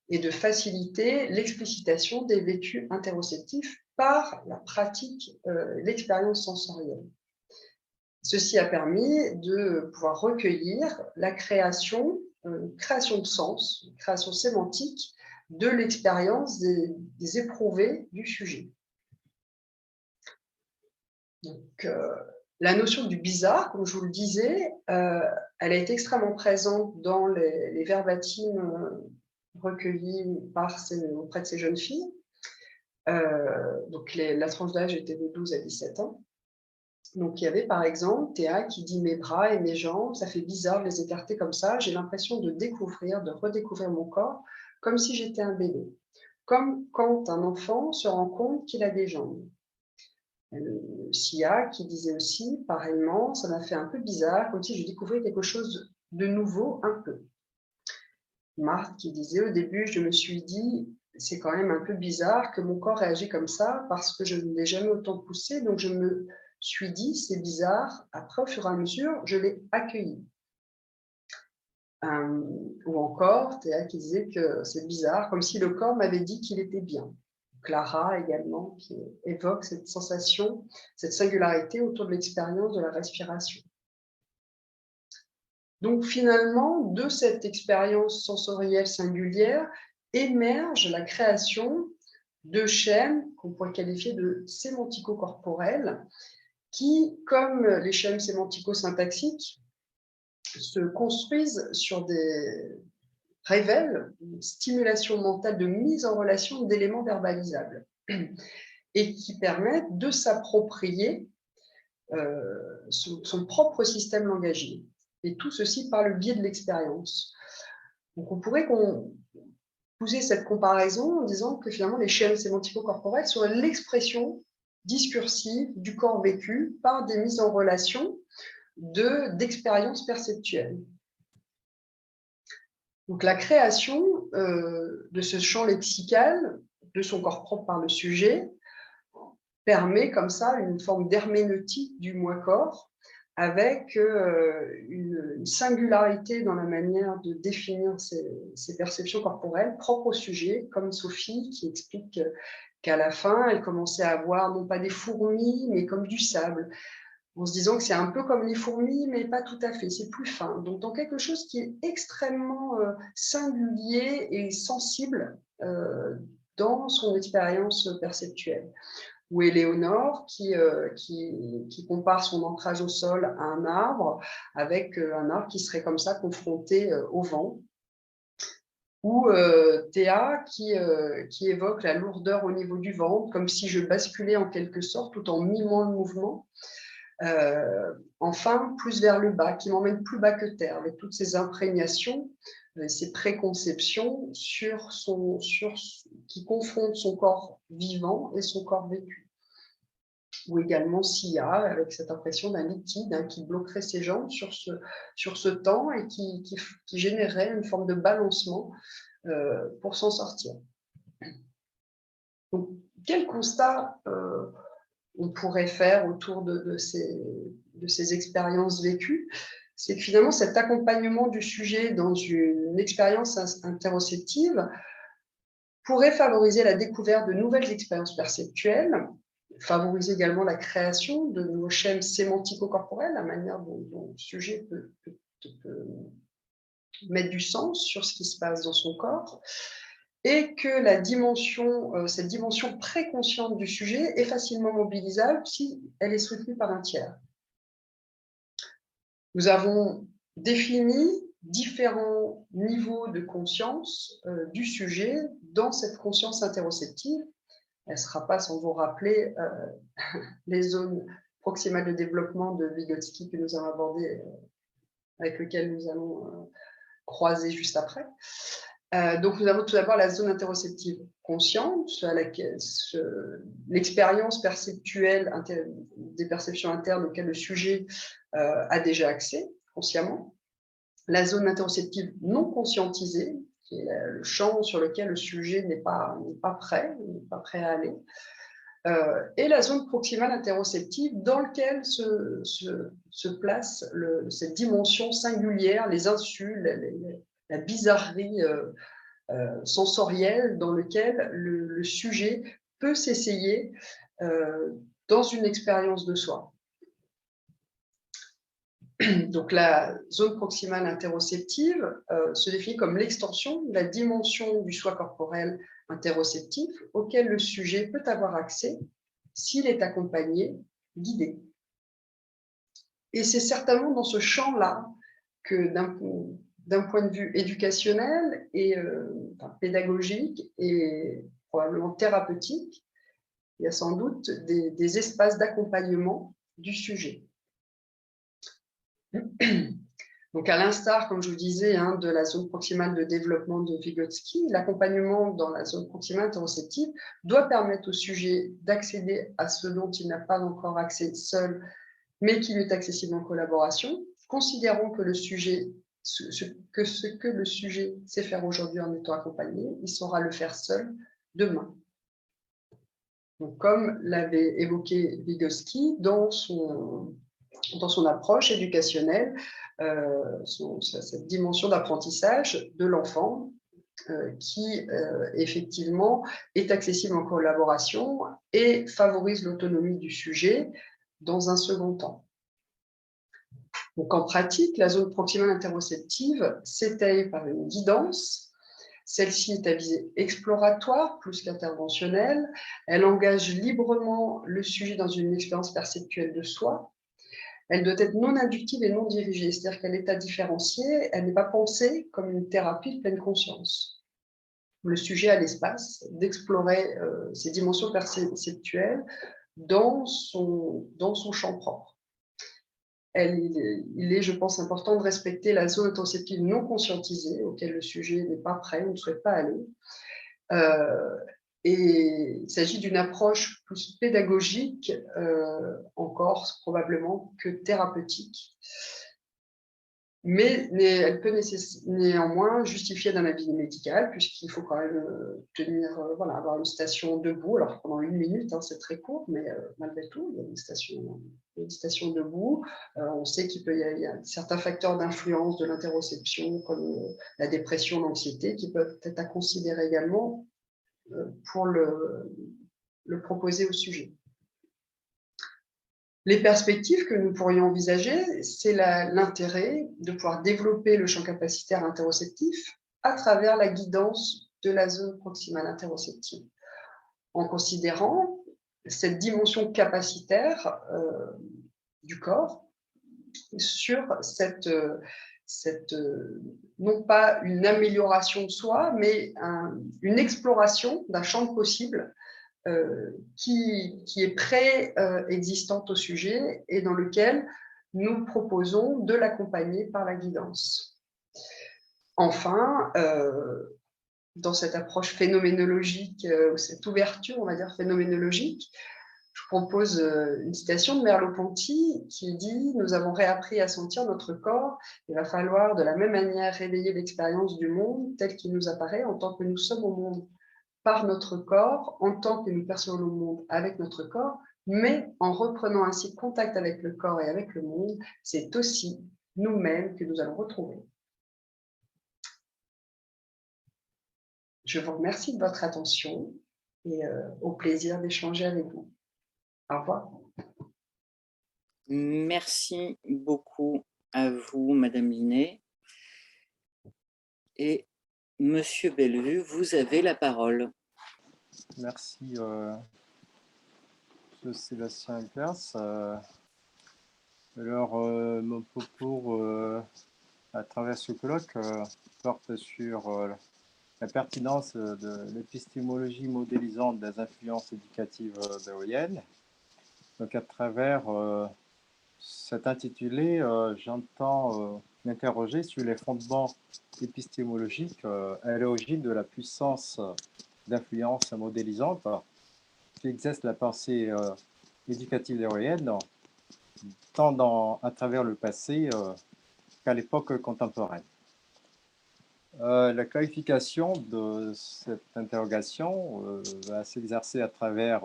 et de faciliter l'explicitation des vécus interoceptifs par la pratique, l'expérience sensorielle. Ceci a permis de pouvoir recueillir la création de sens, une création sémantique de l'expérience des éprouvés du sujet. Donc, la notion du bizarre, comme je vous le disais, elle a été extrêmement présente dans les verbatims recueillis auprès de ces jeunes filles. Donc, la tranche d'âge était de 12 à 17 ans. Donc, il y avait par exemple Théa qui dit « Mes bras et mes jambes, ça fait bizarre de les écarter comme ça. J'ai l'impression de redécouvrir mon corps comme si j'étais un bébé. Comme quand un enfant se rend compte qu'il a des jambes. » Sia qui disait aussi, pareillement, ça m'a fait un peu bizarre, comme si je découvrais quelque chose de nouveau, un peu. Marthe qui disait, au début, je me suis dit, c'est quand même un peu bizarre que mon corps réagit comme ça, parce que je ne l'ai jamais autant poussé, donc je me suis dit, c'est bizarre. Après, au fur et à mesure, je l'ai accueilli. Ou encore, Théa qui disait que c'est bizarre, comme si le corps m'avait dit qu'il était bien. Clara également, qui évoque cette sensation, cette singularité autour de l'expérience de la respiration. Donc finalement, de cette expérience sensorielle singulière, émerge la création de schèmes qu'on pourrait qualifier de sémantico-corporels, qui, comme les schèmes sémantico-syntaxiques, se construisent sur révèlent une stimulation mentale de mise en relation d'éléments verbalisables et qui permettent de s'approprier son propre système langagier. Et tout ceci par le biais de l'expérience. Donc on pourrait poser cette comparaison en disant que finalement les schèmes sémantico-corporels sont l'expression discursive du corps vécu par des mises en relation d'expériences perceptuelles. Donc la création de ce champ lexical, de son corps propre par le sujet, permet comme ça une forme d'herméneutique du moi-corps avec une singularité dans la manière de définir ces perceptions corporelles propres au sujet, comme Sophie qui explique qu'à la fin, elle commençait à voir non pas des fourmis, mais comme du sable, en se disant que c'est un peu comme les fourmis, mais pas tout à fait, c'est plus fin. Donc dans quelque chose qui est extrêmement singulier et sensible dans son expérience perceptuelle. Ou Éléonore qui compare son ancrage au sol à un arbre, avec un arbre qui serait comme ça confronté au vent. Ou Théa qui évoque la lourdeur au niveau du ventre, comme si je basculais en quelque sorte tout en mimant le mouvement. Enfin, plus vers le bas, qui m'emmène plus bas que terre, avec toutes ces imprégnations, ces préconceptions qui confrontent son corps vivant et son corps vécu. Ou également Sia, avec cette impression d'un liquide qui bloquerait ses jambes sur ce temps et qui générerait une forme de balancement pour s'en sortir. Donc, quel constat on pourrait faire autour de ces expériences vécues? C'est que finalement, cet accompagnement du sujet dans une expérience interoceptive pourrait favoriser la découverte de nouvelles expériences perceptuelles, favoriser également la création de nouveaux schèmes sémantico-corporels, la manière dont le sujet peut mettre du sens sur ce qui se passe dans son corps, et que la dimension, cette dimension préconsciente du sujet est facilement mobilisable si elle est soutenue par un tiers. Nous avons défini différents niveaux de conscience du sujet dans cette conscience interoceptive. Elle ne sera pas sans vous rappeler les zones proximales de développement de Vygotsky que nous avons abordées, avec lesquelles nous allons croiser juste après. Donc, nous avons tout d'abord la zone interoceptive consciente, à laquelle l'expérience perceptuelle des perceptions internes auxquelles le sujet a déjà accès consciemment. La zone interoceptive non conscientisée, qui est le champ sur lequel le sujet n'est pas prêt à aller. Et la zone proximale interoceptive dans laquelle se place cette dimension singulière, les insus, la bizarrerie sensorielle dans lequel le sujet peut s'essayer dans une expérience de soi. Donc la zone proximale interoceptive se définit comme l'extension de la dimension du soi corporel interoceptif auquel le sujet peut avoir accès s'il est accompagné, guidé. Et c'est certainement dans ce champ-là que d'un point de vue éducationnel et pédagogique et probablement thérapeutique, il y a sans doute des espaces d'accompagnement du sujet. Donc, à l'instar, comme je vous disais, de la zone proximale de développement de Vygotsky, l'accompagnement dans la zone proximale interoceptive doit permettre au sujet d'accéder à ce dont il n'a pas encore accès seul, mais qui lui est accessible en collaboration, considérant que ce que le sujet sait faire aujourd'hui en étant accompagné, il saura le faire seul demain. Donc, comme l'avait évoqué Vygotsky dans son approche éducationnelle, cette dimension d'apprentissage de l'enfant qui effectivement est accessible en collaboration et favorise l'autonomie du sujet dans un second temps. Donc en pratique, la zone proximale interoceptive s'étaye par une guidance. Celle-ci est à visée exploratoire plus qu'interventionnelle. Elle engage librement le sujet dans une expérience perceptuelle de soi. Elle doit être non inductive et non dirigée, c'est-à-dire qu'elle est à différencier, elle n'est pas pensée comme une thérapie de pleine conscience. Le sujet a l'espace d'explorer ses dimensions perceptuelles dans son champ propre. Il est, je pense, important de respecter la zone interoceptive non conscientisée, auquel le sujet n'est pas prêt ou ne souhaite pas aller. Et il s'agit d'une approche plus pédagogique, encore probablement que thérapeutique. Mais elle peut néanmoins justifier d'un avis médical, puisqu'il faut quand même avoir une station debout. Alors pendant 1 minute, c'est très court, mais malgré tout, il y a une station debout. On sait qu'il y a certains facteurs d'influence de l'interoception, comme la dépression, l'anxiété, qui peuvent être à considérer également pour le proposer au sujet. Les perspectives que nous pourrions envisager, c'est l'intérêt de pouvoir développer le champ capacitaire interoceptif à travers la guidance de la zone proximale interoceptive, en considérant cette dimension capacitaire du corps sur non pas une amélioration de soi, mais une exploration d'un champ possible qui est préexistante au sujet et dans lequel nous proposons de l'accompagner par la guidance. Enfin, dans cette approche phénoménologique, cette ouverture, on va dire, phénoménologique, je propose une citation de Merleau-Ponty qui dit « Nous avons réappris à sentir notre corps, il va falloir de la même manière réveiller l'expérience du monde tel qu'il nous apparaît en tant que nous sommes au monde. Par notre corps, en tant que nous percevons le monde avec notre corps, mais en reprenant ainsi contact avec le corps et avec le monde, c'est aussi nous-mêmes que nous allons retrouver. » Je vous remercie de votre attention et au plaisir d'échanger avec vous. Au revoir. Merci beaucoup à vous, Madame Linet. Et Monsieur Bellevue, vous avez la parole. Merci, M. Sébastien Pers. Alors, mon propos à travers ce colloque porte sur la pertinence de l'épistémologie modélisante des influences éducatives béoïennes. Donc, à travers cet intitulé, j'entends m'interroger sur les fondements épistémologiques à l'origine de la puissance d'influence modélisante qui exerce la pensée éducative béoïenne, tant à travers le passé qu'à l'époque contemporaine. La clarification de cette interrogation va s'exercer à travers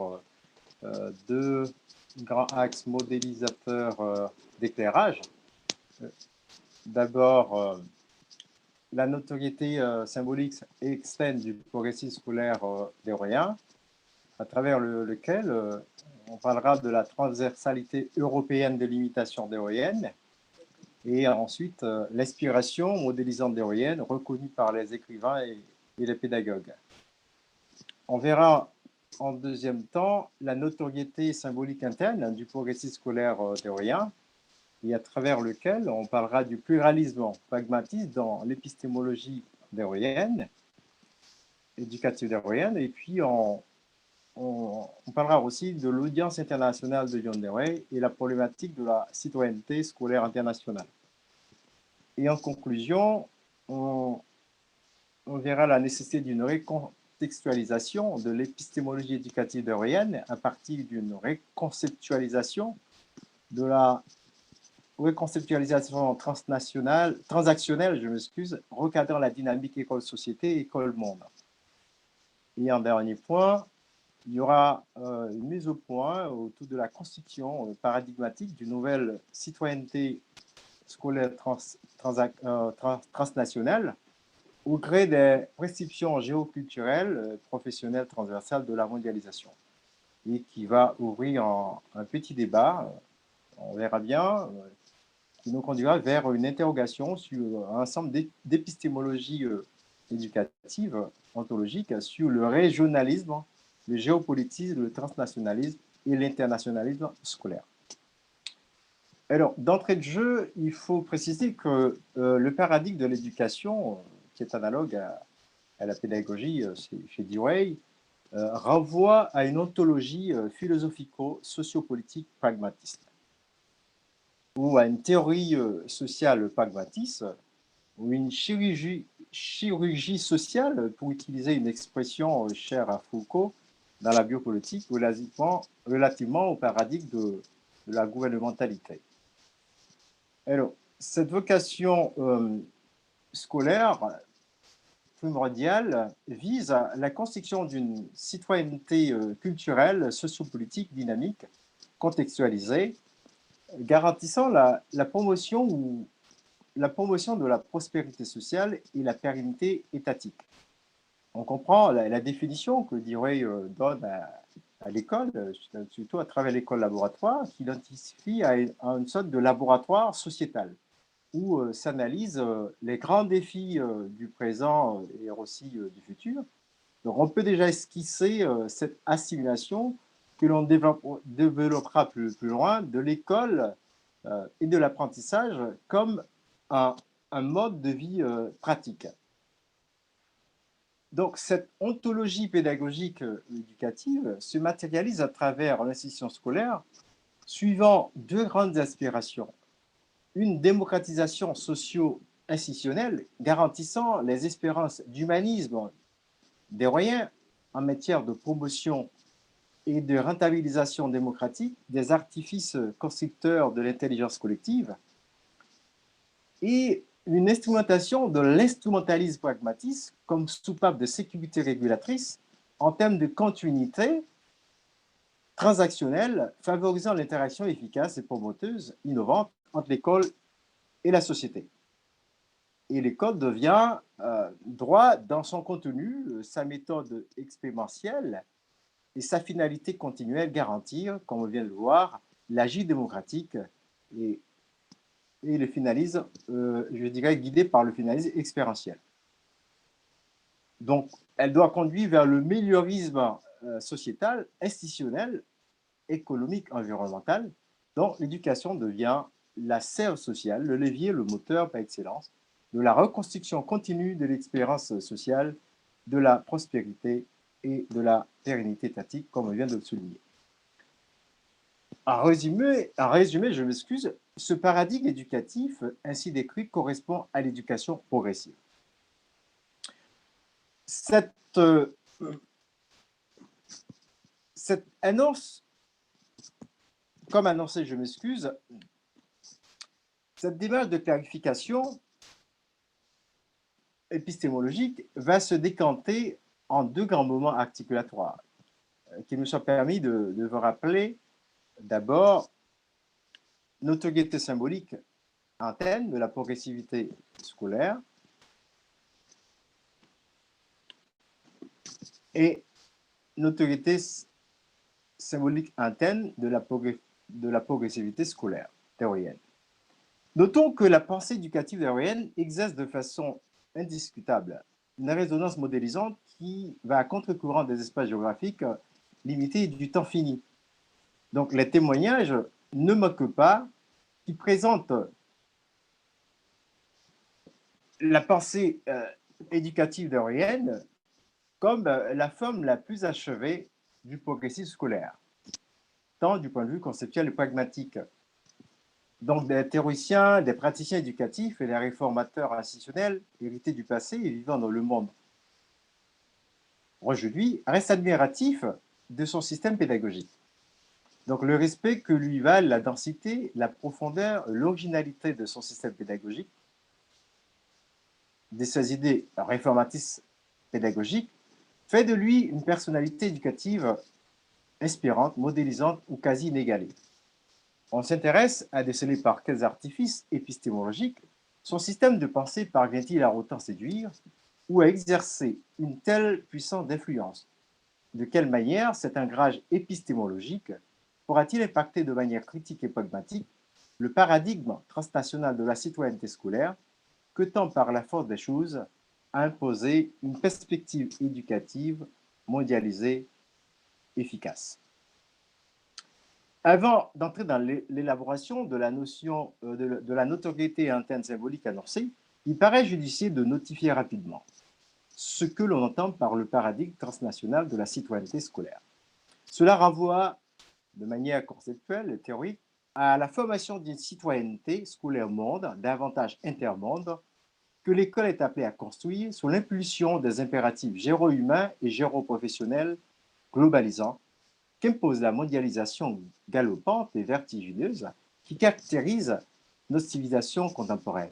deux grands axes modélisateurs d'éclairage. D'abord, la notoriété symbolique et externe du progressisme scolaire béorien, à travers lequel on parlera de la transversalité européenne de l'imitation béoïenne, et ensuite l'inspiration modélisante béoïenne reconnue par les écrivains et les pédagogues. On verra en deuxième temps la notoriété symbolique interne du progressisme scolaire béorien, et à travers lequel on parlera du pluralisme pragmatique dans l'épistémologie béoïenne, éducative béoïenne, et puis on parlera aussi de l'audience internationale de John Dewey et la problématique de la citoyenneté scolaire internationale. Et en conclusion, on verra la nécessité d'une recontextualisation de l'épistémologie éducative béoïenne à partir d'une reconceptualisation de la reconceptualisation transactionnelle, recadrant la dynamique école-société et école-monde. Et en dernier point, il y aura une mise au point autour de la constitution paradigmatique d'une nouvelle citoyenneté scolaire transnationale au gré des prescriptions géoculturelles, professionnelles transversales de la mondialisation, et qui va ouvrir un petit débat, on verra bien, qui nous conduira vers une interrogation sur un ensemble d'épistémologies éducatives, ontologiques, sur le régionalisme, le géopolitisme, le transnationalisme et l'internationalisme scolaire. Alors, d'entrée de jeu, il faut préciser que le paradigme de l'éducation, qui est analogue à la pédagogie chez Dewey, renvoie à une ontologie philosophico-sociopolitique pragmatiste, ou à une théorie sociale pragmatiste, ou une chirurgie sociale, pour utiliser une expression chère à Foucault dans la biopolitique, relativement au paradigme de la gouvernementalité. Alors, cette vocation scolaire primordiale vise à la construction d'une citoyenneté culturelle, sociopolitique, dynamique, contextualisée, garantissant la promotion de la prospérité sociale et la pérennité étatique. On comprend la définition que Dewey donne à l'école, surtout à travers l'école laboratoire, qui l'identifie à une sorte de laboratoire sociétal, où s'analysent les grands défis du présent et aussi du futur. Donc on peut déjà esquisser cette assimilation que l'on développera plus loin de l'école et de l'apprentissage comme un mode de vie pratique. Donc, cette ontologie pédagogique éducative se matérialise à travers l'institution scolaire suivant deux grandes aspirations. Une démocratisation socio-institutionnelle garantissant les espérances d'humanisme béorien en matière de promotion et de rentabilisation démocratique des artifices constructeurs de l'intelligence collective, et une instrumentation de l'instrumentalisme pragmatiste comme soupape de sécurité régulatrice en termes de continuité transactionnelle favorisant l'interaction efficace et promoteuse, innovante entre l'école et la société. Et l'école devient droit dans son contenu, sa méthode expérientielle et sa finalité continuelle garantir, comme on vient de le voir, l'agir démocratique et le finalise, je dirais, guidé par le finalisme expérientiel. Donc, elle doit conduire vers le méliorisme sociétal, institutionnel, économique, environnemental. Donc, l'éducation devient la sève sociale, le levier, le moteur par excellence de la reconstruction continue de l'expérience sociale, de la prospérité et de la pérennité étatique, comme on vient de le souligner. En résumé, je m'excuse, ce paradigme éducatif ainsi décrit correspond à l'éducation progressive. Cette annonce, comme annoncé, je m'excuse, cette démarche de clarification épistémologique va se décanter en deux grands moments articulatoires qui nous sont permis de vous rappeler d'abord notoriété symbolique antenne de la progressivité scolaire et notoriété symbolique antenne de la progressivité scolaire théorienne. Notons que la pensée éducative théorienne exerce de façon indiscutable une résonance modélisante qui va à contre-courant des espaces géographiques limités et du temps fini. Donc les témoignages ne manquent pas qui présentent la pensée éducative théorienne comme la forme la plus achevée du progressisme scolaire, tant du point de vue conceptuel et pragmatique. Donc, des théoriciens, des praticiens éducatifs et des réformateurs institutionnels hérités du passé et vivant dans le monde aujourd'hui restent admiratifs de son système pédagogique. Donc, le respect que lui valent la densité, la profondeur, l'originalité de son système pédagogique, de ses idées réformatrices pédagogiques, fait de lui une personnalité éducative inspirante, modélisante ou quasi inégalée. On s'intéresse à déceler par quels artifices épistémologiques son système de pensée parvient-il à autant séduire ou à exercer une telle puissance d'influence. De quelle manière cet ancrage épistémologique pourra-t-il impacter de manière critique et pragmatique le paradigme transnational de la citoyenneté scolaire que tend par la force des choses à imposer une perspective éducative mondialisée efficace. Avant d'entrer dans l'élaboration de la notion de la notoriété interne symbolique annoncée, il paraît judicieux de notifier rapidement ce que l'on entend par le paradigme transnational de la citoyenneté scolaire. Cela renvoie de manière conceptuelle et théorique à la formation d'une citoyenneté scolaire monde, davantage intermonde, que l'école est appelée à construire sous l'impulsion des impératifs géro-humains et géro-professionnels globalisants qu'impose la mondialisation galopante et vertigineuse qui caractérise notre civilisation contemporaine.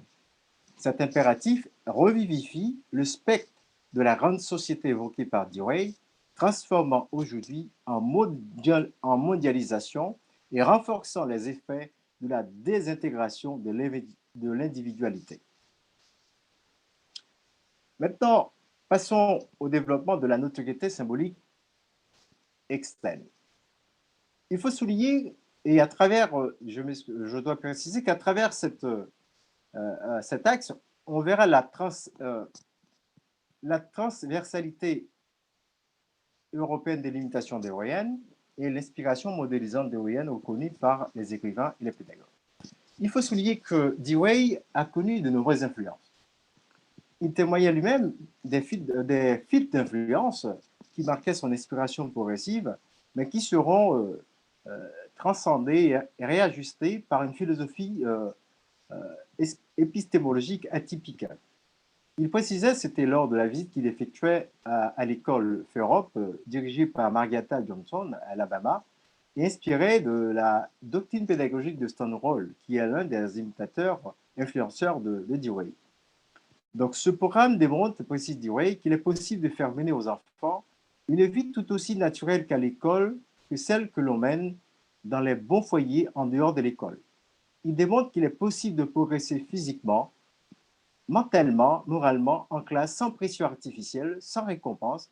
Cet impératif revivifie le spectre de la grande société évoquée par Dewey, transformant aujourd'hui en mondialisation et renforçant les effets de la désintégration de l'individualité. Maintenant, passons au développement de la notoriété symbolique externe. Il faut souligner, et à travers, je dois préciser qu'à travers cet axe, on verra la transversalité européenne des limitations deweyniennes et l'inspiration modélisante deweynienne reconnue par les écrivains et les pédagogues. Il faut souligner que Dewey a connu de nombreuses influences. Il témoignait lui-même des fils d'influence qui marquaient son inspiration progressive, mais qui seront transcendés et réajustés par une philosophie épistémologique atypique. Il précisait, c'était lors de la visite qu'il effectuait à l'école Ferrop, dirigée par Margaretha Johnson à Alabama, et inspiré de la doctrine pédagogique de Stan Roll, qui est l'un des imitateurs, influenceurs de Dewey. Donc, ce programme démontre, précise Dewey, qu'il est possible de faire mener aux enfants une vie tout aussi naturelle qu'à l'école que celle que l'on mène dans les bons foyers en dehors de l'école. Il démontre qu'il est possible de progresser physiquement, mentalement, moralement, en classe, sans pression artificielle, sans récompense,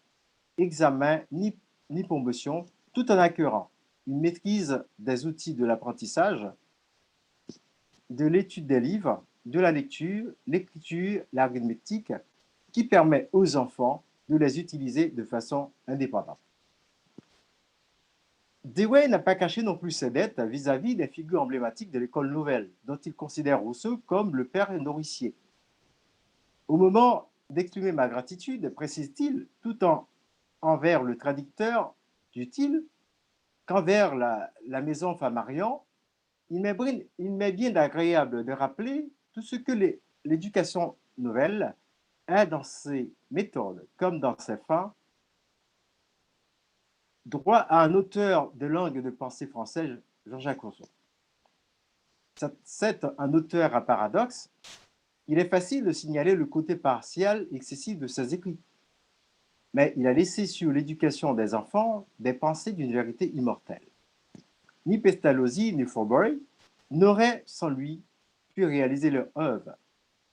examen ni promotion, tout en acquérant une maîtrise des outils de l'apprentissage, de l'étude des livres, de la lecture, l'écriture, l'arithmétique, qui permet aux enfants de les utiliser de façon indépendante. Dewey n'a pas caché non plus ses dettes vis-à-vis des figures emblématiques de l'école nouvelle, dont il considère Rousseau comme le père nourricier. Au moment d'exprimer ma gratitude, précise-t-il, tout envers le traducteur du-t-il, qu'envers la maison Flammarion, il m'est bien agréable de rappeler tout ce que l'éducation nouvelle a dans ses méthodes comme dans ses fins droit à un auteur de langue de pensée française, Jean-Jacques Rousseau. C'est un auteur à paradoxe. Il est facile de signaler le côté partial et excessif de ses écrits. Mais il a laissé sur l'éducation des enfants des pensées d'une vérité immortelle. Ni Pestalozzi ni Faubourg n'auraient, sans lui, pu réaliser leur œuvre,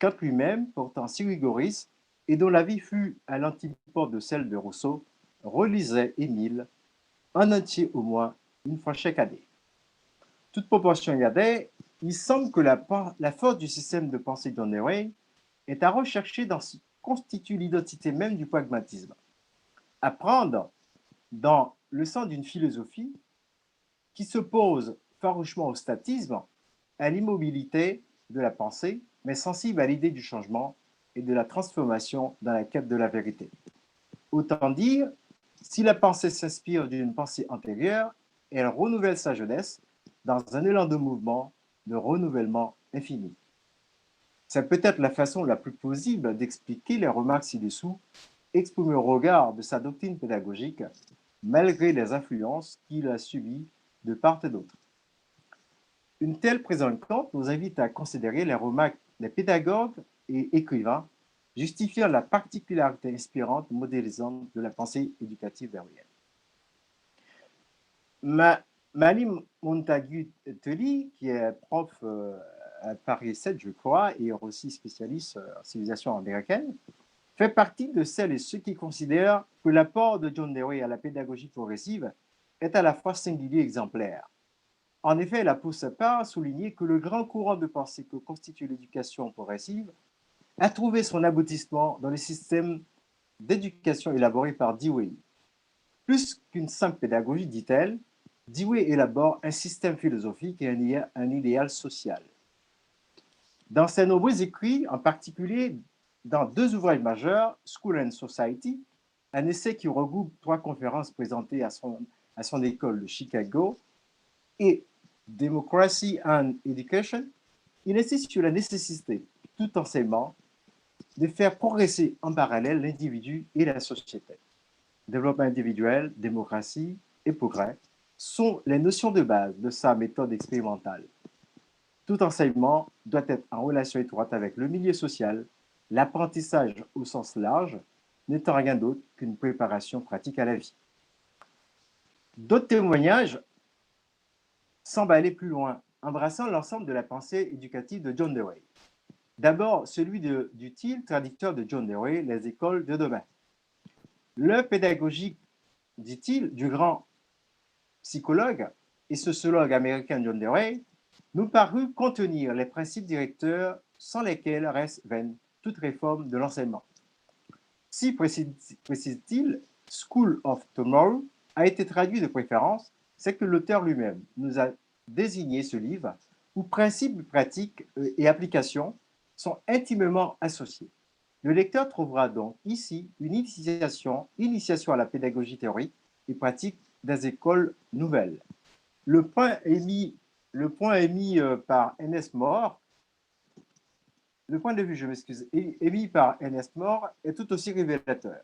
quand lui-même, pourtant si rigoriste, et dont la vie fut à l'antipode de celle de Rousseau, relisait Émile en entier au moins une fois chaque année. Toute proportion gardée, il semble que la force du système de pensée de Dewey est à rechercher dans ce qui constitue l'identité même du pragmatisme. À prendre dans le sens d'une philosophie qui s'oppose farouchement au statisme, à l'immobilité de la pensée, mais sensible à l'idée du changement et de la transformation dans la quête de la vérité. Autant dire, si la pensée s'inspire d'une pensée antérieure, elle renouvelle sa jeunesse dans un élan de mouvement, de renouvellement infini. C'est peut-être la façon la plus plausible d'expliquer les remarques ci-dessous, exprimées au regard de sa doctrine pédagogique, malgré les influences qu'il a subies de part et d'autre. Une telle prise en compte nous invite à considérer les remarques des pédagogues et écrivains justifiant la particularité inspirante, modélisante de la pensée éducative derrière. Mali Montagu-Tully, qui est prof à Paris 7, je crois, et aussi spécialiste en civilisation américaine, fait partie de celles et ceux qui considèrent que l'apport de John Dewey à la pédagogie progressive est à la fois singulier et exemplaire. En effet, elle a pour sa part souligné que le grand courant de pensée que constitue l'éducation progressive a trouvé son aboutissement dans les systèmes d'éducation élaborés par Dewey. Plus qu'une simple pédagogie, dit-elle, Dewey élabore un système philosophique et un idéal social. Dans ses nombreux écrits, en particulier dans deux ouvrages majeurs, School and Society, un essai qui regroupe 3 conférences présentées à son école de Chicago, et Democracy and Education, il insiste sur la nécessité, tout enseignement, de faire progresser en parallèle l'individu et la société. Développement individuel, démocratie et progrès sont les notions de base de sa méthode expérimentale. Tout enseignement doit être en relation étroite avec le milieu social, l'apprentissage au sens large n'étant rien d'autre qu'une préparation pratique à la vie. D'autres témoignages semblent aller plus loin, embrassant l'ensemble de la pensée éducative de John Dewey. D'abord, celui du-t-il, traducteur de John Dewey, Les écoles de demain. L'œuvre pédagogique, dit-il, du grand psychologue et sociologue américain John Dewey nous parut contenir les principes directeurs sans lesquels reste vaine toute réforme de l'enseignement. Si, précise-t-il, School of Tomorrow a été traduit de préférence, c'est que l'auteur lui-même nous a désigné ce livre où principes pratiques et applications sont intimement associés. Le lecteur trouvera donc ici une initiation à la pédagogie théorique et pratique des écoles nouvelles. Le point émis par Ernest More, le point de vue, émis par Ernest More est tout aussi révélateur.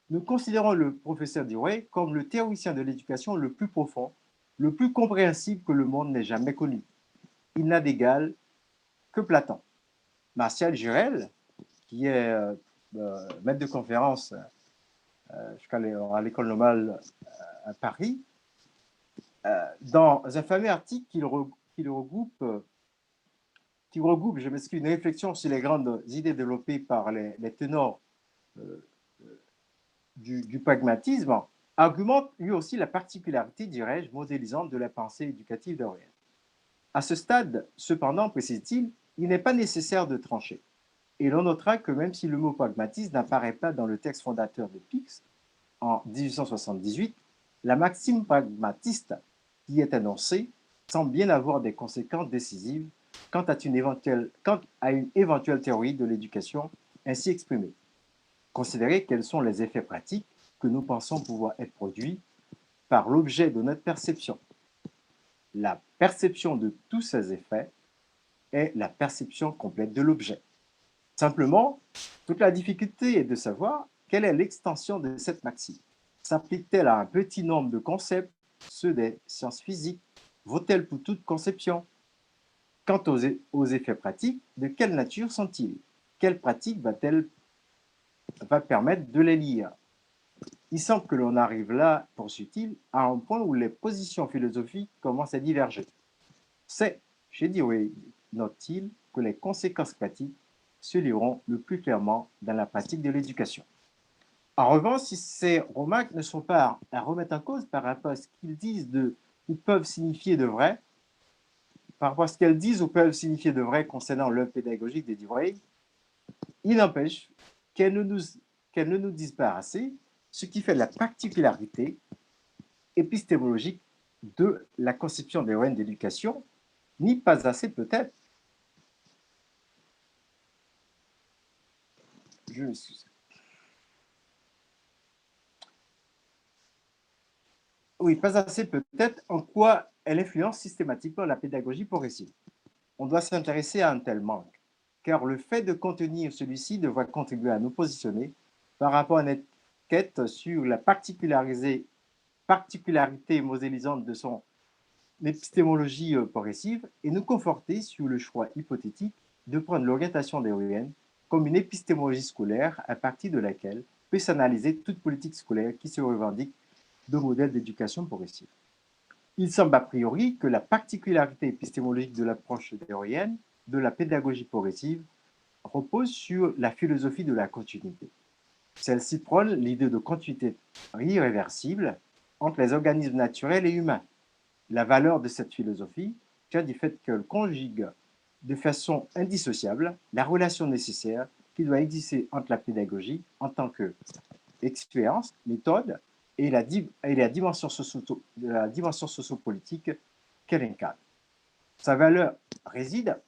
Nous considérons le professeur Dewey comme le théoricien de l'éducation le plus profond, le plus compréhensible que le monde n'ait jamais connu. Il n'a d'égal que Platon. Martial Jurel, qui est maître de conférence à l'école normale à Paris, dans un fameux article qui regroupe, une réflexion sur les grandes idées développées par les ténors du pragmatisme, argumente lui aussi la particularité, dirais-je, modélisante de la pensée éducative d'Oriel. À ce stade, cependant, précise-t-il, il n'est pas nécessaire de trancher. Et l'on notera que même si le mot pragmatisme n'apparaît pas dans le texte fondateur de PIX en 1878, la maxime pragmatiste qui est énoncée semble bien avoir des conséquences décisives quant à une éventuelle théorie de l'éducation ainsi exprimée. Considérer quels sont les effets pratiques que nous pensons pouvoir être produits par l'objet de notre perception. La perception de tous ces effets est la perception complète de l'objet. Simplement, toute la difficulté est de savoir quelle est l'extension de cette maxime. S'applique-t-elle à un petit nombre de concepts, ceux des sciences physiques? Vaut-elle pour toute conception? Quant aux effets pratiques, de quelle nature sont-ils? Quelle pratique va permettre de les lire? Il semble que l'on arrive là, poursuit-il, à un point où les positions philosophiques commencent à diverger. C'est chez Dewey, note-t-il, que les conséquences pratiques se liront le plus clairement dans la pratique de l'éducation. En revanche, si ces remarques ne sont pas à remettre en cause par rapport à ce qu'ils disent ou peuvent signifier de vrai, par rapport à ce qu'elles disent ou peuvent signifier de vrai concernant l'œuvre pédagogique de Dewey, il n'empêche qu'elles ne nous disent pas assez, ce qui fait la particularité épistémologique de la conception des ON d'éducation, ni pas assez peut-être. Je m'excuse. Oui, pas assez peut-être en quoi elle influence systématiquement la pédagogie progressive. On doit s'intéresser à un tel manque, car le fait de contenir celui-ci devrait contribuer à nous positionner par rapport à une quête sur la particularité modélisante de son épistémologie progressive et nous conforter sur le choix hypothétique de prendre l'orientation des OEN comme une épistémologie scolaire à partir de laquelle peut s'analyser toute politique scolaire qui se revendique de modèle d'éducation progressive. Il semble a priori que la particularité épistémologique de l'approche théorienne de la pédagogie progressive repose sur la philosophie de la continuité. Celle-ci prône l'idée de continuité irréversible entre les organismes naturels et humains. La valeur de cette philosophie tient du fait qu'elle conjugue de façon indissociable la relation nécessaire qui doit exister entre la pédagogie en tant qu'expérience, méthode, et la dimension sociopolitique qu'elle incarne. Sa valeur réside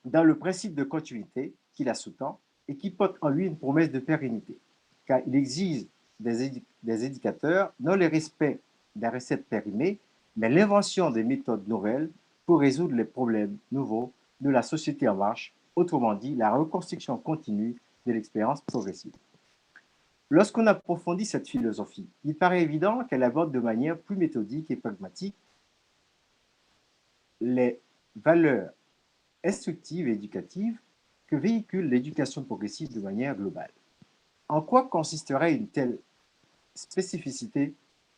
dans le principe de continuité qui la sous-tend et qui porte en lui une promesse de pérennité, car il exige des éducateurs non le respect des recettes périmées, mais l'invention des méthodes nouvelles pour résoudre les problèmes nouveaux de la société en marche, autrement dit, la reconstruction continue de l'expérience progressive. Lorsqu'on approfondit cette philosophie, il paraît évident qu'elle aborde de manière plus méthodique et pragmatique les valeurs instructives et éducatives que véhicule l'éducation progressive de manière globale. En quoi consisterait une telle spécificité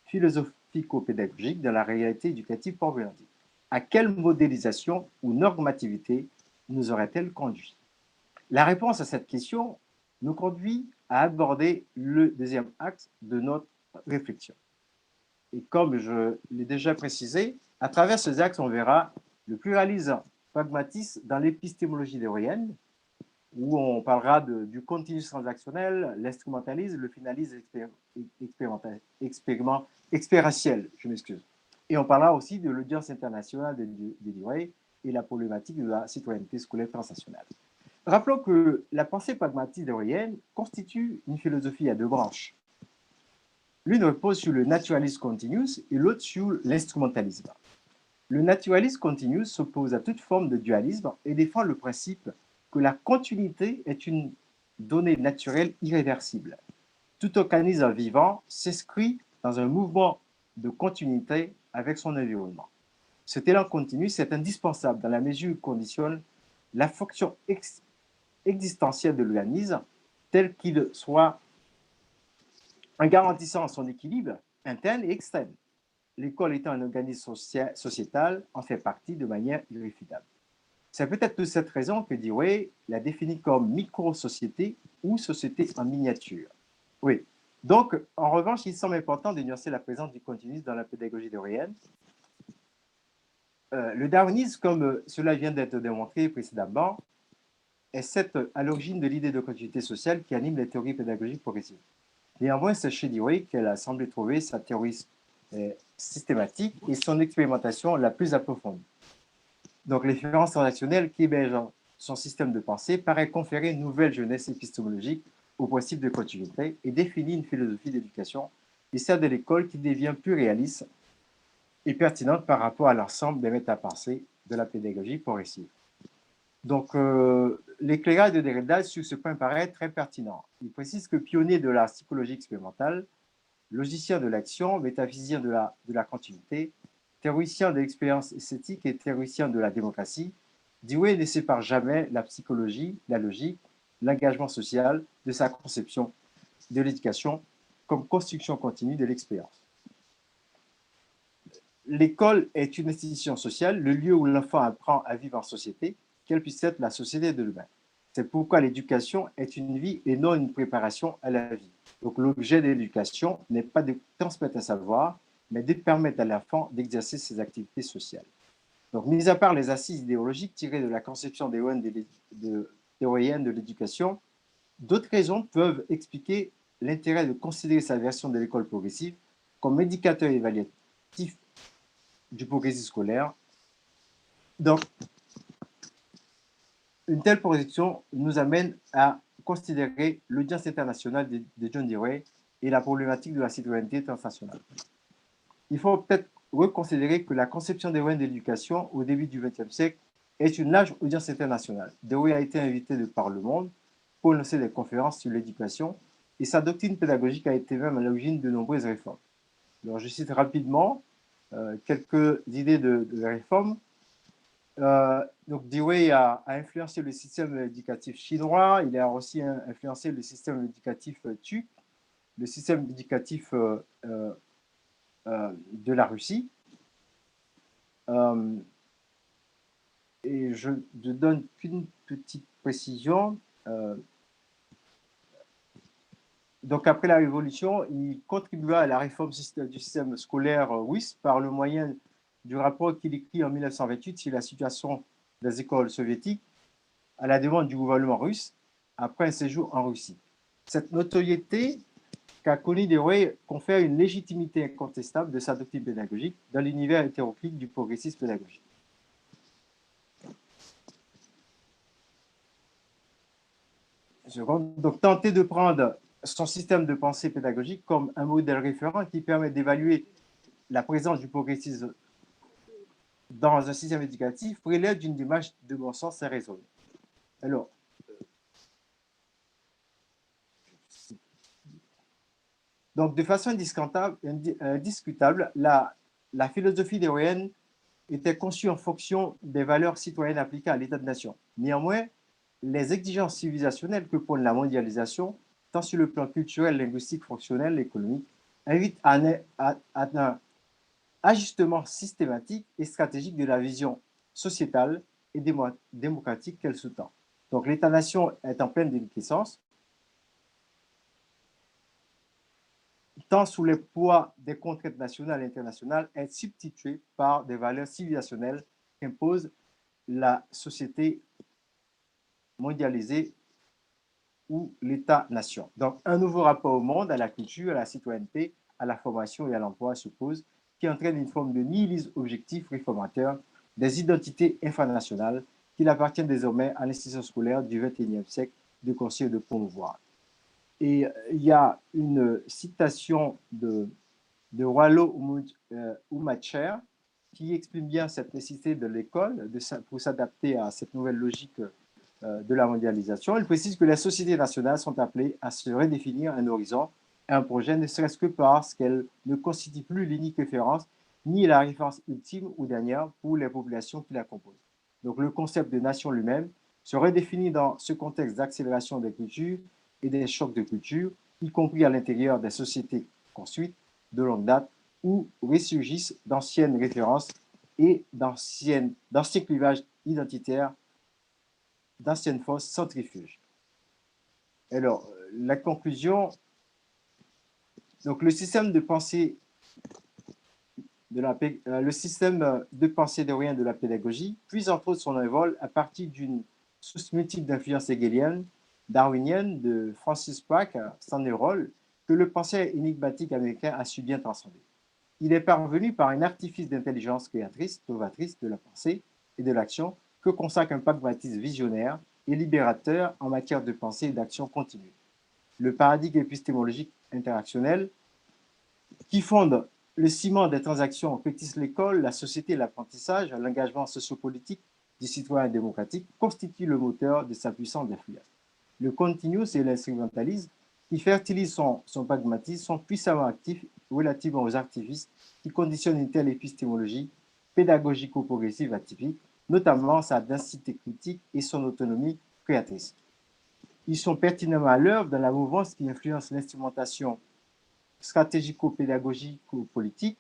philosophico-pédagogique dans la réalité éducative problématique? À quelle modélisation ou normativité nous aurait-elle conduit? La réponse à cette question nous conduit à aborder le deuxième axe de notre réflexion. Et comme je l'ai déjà précisé, à travers ces axes, on verra le pluralisme pragmatisme dans l'épistémologie deweyenne, où on parlera du continus transactionnel, l'instrumentalisme, le finalisme expérientiel, je m'excuse. Et on parlera aussi de l'audience internationale de Dewey et la problématique de la citoyenneté scolaire transnationale. Rappelons que la pensée pragmatique deweyenne constitue une philosophie à deux branches. L'une repose sur le naturalisme continuus et l'autre sur l'instrumentalisme. Le naturalisme continuus s'oppose à toute forme de dualisme et défend le principe que la continuité est une donnée naturelle irréversible. Tout organisme vivant s'inscrit dans un mouvement de continuité avec son environnement. Cet élan continu est indispensable dans la mesure où il conditionne la fonction existentielle de l'organisme tel qu'il soit en garantissant son équilibre interne et externe. L'école étant un organisme sociétal en fait partie de manière irréfutable. C'est peut-être pour cette raison que Dewey la définit comme micro-société ou société en miniature. Oui. Donc, en revanche, il semble important de nuancer la présence du continuisme dans la pédagogie deweyenne. Le darwinisme, comme cela vient d'être démontré précédemment, est à l'origine de l'idée de continuité sociale qui anime les théories pédagogiques progressives. Néanmoins, c'est chez Dewey qu'elle a semblé trouver sa théorie systématique et son expérimentation la plus approfondie. Donc, l'efférence transactionnelle qui héberge son système de pensée paraît conférer une nouvelle jeunesse épistémologique au principe de continuité et définit une philosophie d'éducation et celle de l'école qui devient plus réaliste et pertinente par rapport à l'ensemble des métapensées de la pédagogie progressive. Donc, l'éclairage de Derrida sur ce point paraît très pertinent. Il précise que pionnier de la psychologie expérimentale, logicien de l'action, métaphysicien de la continuité, théoricien de l'expérience esthétique et théoricien de la démocratie, Dewey ne sépare jamais la psychologie, la logique, l'engagement social de sa conception de l'éducation comme construction continue de l'expérience. L'école est une institution sociale, le lieu où l'enfant apprend à vivre en société, quelle puisse être la société de l'humain. C'est pourquoi l'éducation est une vie et non une préparation à la vie. Donc l'objet de l'éducation n'est pas de transmettre un savoir, mais de permettre à l'enfant d'exercer ses activités sociales. Donc, mis à part les assises idéologiques tirées de la conception théorienne de l'éducation, d'autres raisons peuvent expliquer l'intérêt de considérer sa version de l'école progressive comme indicateur évaluatif du progressisme scolaire. Donc, une telle projection nous amène à considérer l'audience internationale de John Dewey et la problématique de la citoyenneté transnationale. Il faut peut-être reconsidérer que la conception Dewey de l'éducation au début du XXe siècle est une large audience internationale. Dewey a été invité de par le monde pour lancer des conférences sur l'éducation et sa doctrine pédagogique a été même à l'origine de nombreuses réformes. Alors, je cite rapidement quelques idées de réforme. Donc, Dewey a influencé le système éducatif chinois, il a aussi influencé le système éducatif turc, le système éducatif de la Russie. Et je ne donne qu'une petite précision. Donc, après la Révolution, il contribua à la réforme du système scolaire russe par le moyen du rapport qu'il écrit en 1928 sur la situation des écoles soviétiques à la demande du gouvernement russe après un séjour en Russie. Cette notoriété qu'a connue Dewey confère une légitimité incontestable de sa doctrine pédagogique dans l'univers hétéroclite du progressisme pédagogique. Donc, tenter de prendre son système de pensée pédagogique comme un modèle référent qui permet d'évaluer la présence du progressisme dans un système éducatif relève d'une démarche de bon sens et raisonnée. Alors, donc de façon indiscutable, la philosophie deweyenne était conçue en fonction des valeurs citoyennes appliquées à l'état de nation. Néanmoins, les exigences civilisationnelles que prône la mondialisation, tant sur le plan culturel, linguistique, fonctionnel, économique, invitent à un ajustement systématique et stratégique de la vision sociétale et démocratique qu'elle sous-tend. Donc l'État-nation est en pleine déliquescence, tant sous le poids des contraintes nationales et internationales, est substituée par des valeurs civilisationnelles qu'impose la société mondialisée ou l'État-nation. Donc, un nouveau rapport au monde, à la culture, à la citoyenneté, à la formation et à l'emploi se pose, qui entraîne une forme de nihilisme objectif réformateur des identités infranationales qu'il appartient désormais à l'institution scolaire du XXIe siècle de construire et de promouvoir. Et il y a une citation de Rollo Umacher qui exprime bien cette nécessité de l'école pour s'adapter à cette nouvelle logique de la mondialisation. Il précise que les sociétés nationales sont appelées à se redéfinir un horizon et un projet, ne serait-ce que parce qu'elles ne constituent plus l'unique référence ni la référence ultime ou dernière pour les populations qui la composent. Donc le concept de nation lui-même se redéfinit dans ce contexte d'accélération des cultures et des chocs de culture, y compris à l'intérieur des sociétés construites de longue date où ressurgissent d'anciennes références et d'anciens clivages identitaires, d'anciennes forces centrifuges. Alors, la conclusion, donc le système de pensée deweyien de la pédagogie puise entre autres son envol à partir d'une source multiple d'influence hegelienne, darwinienne de Francis Crick, Stanley Roll, que le penseur énigmatique américain a su bien transcender. Il est parvenu par un artifice d'intelligence créatrice, novatrice de la pensée et de l'action que consacre un pragmatisme visionnaire et libérateur en matière de pensée et d'action continue. Le paradigme épistémologique interactionnel qui fonde le ciment des transactions que tisse l'école, la société et l'apprentissage, l'engagement sociopolitique du citoyen démocratique constitue le moteur de sa puissance d'influence. Le continuous et l'instrumentalisme qui fertilise son pragmatisme sont puissamment actifs relativement aux artifices qui conditionnent une telle épistémologie pédagogico-progressive atypique, notamment sa densité critique et son autonomie créatrice. Ils sont pertinemment à l'œuvre dans la mouvance qui influence l'instrumentation stratégico-pédagogico-politique,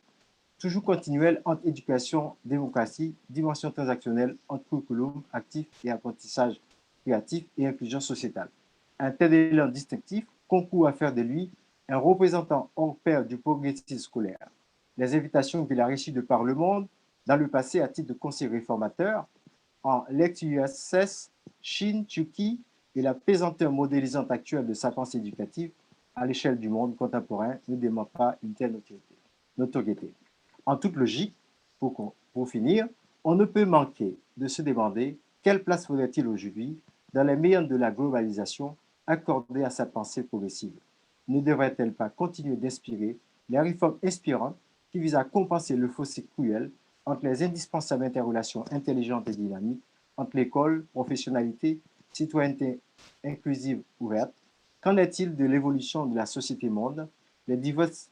toujours continuelle entre éducation, démocratie, dimension transactionnelle entre curriculum actif et apprentissage créatif et inclusion sociétale. Un tel élan distinctif concourt à faire de lui un représentant hors pair du progressisme scolaire. Les invitations qu'il a reçues de par le monde dans le passé à titre de conseil réformateur en l'ex-URSS, Chine, Turquie et la pesanteur modélisante actuelle de sa pensée éducative à l'échelle du monde contemporain ne démontre pas une telle notoriété. En toute logique, pour finir, on ne peut manquer de se demander quelle place faudrait-il aujourd'hui, dans les méandres de la globalisation, accorder à sa pensée progressive. Ne devrait-elle pas continuer d'inspirer les réformes inspirantes qui visent à compenser le fossé cruel entre les indispensables interrelations intelligentes et dynamiques entre l'école, professionnalité, citoyenneté inclusive ouverte? Qu'en est-il de l'évolution de la société-monde, les divorces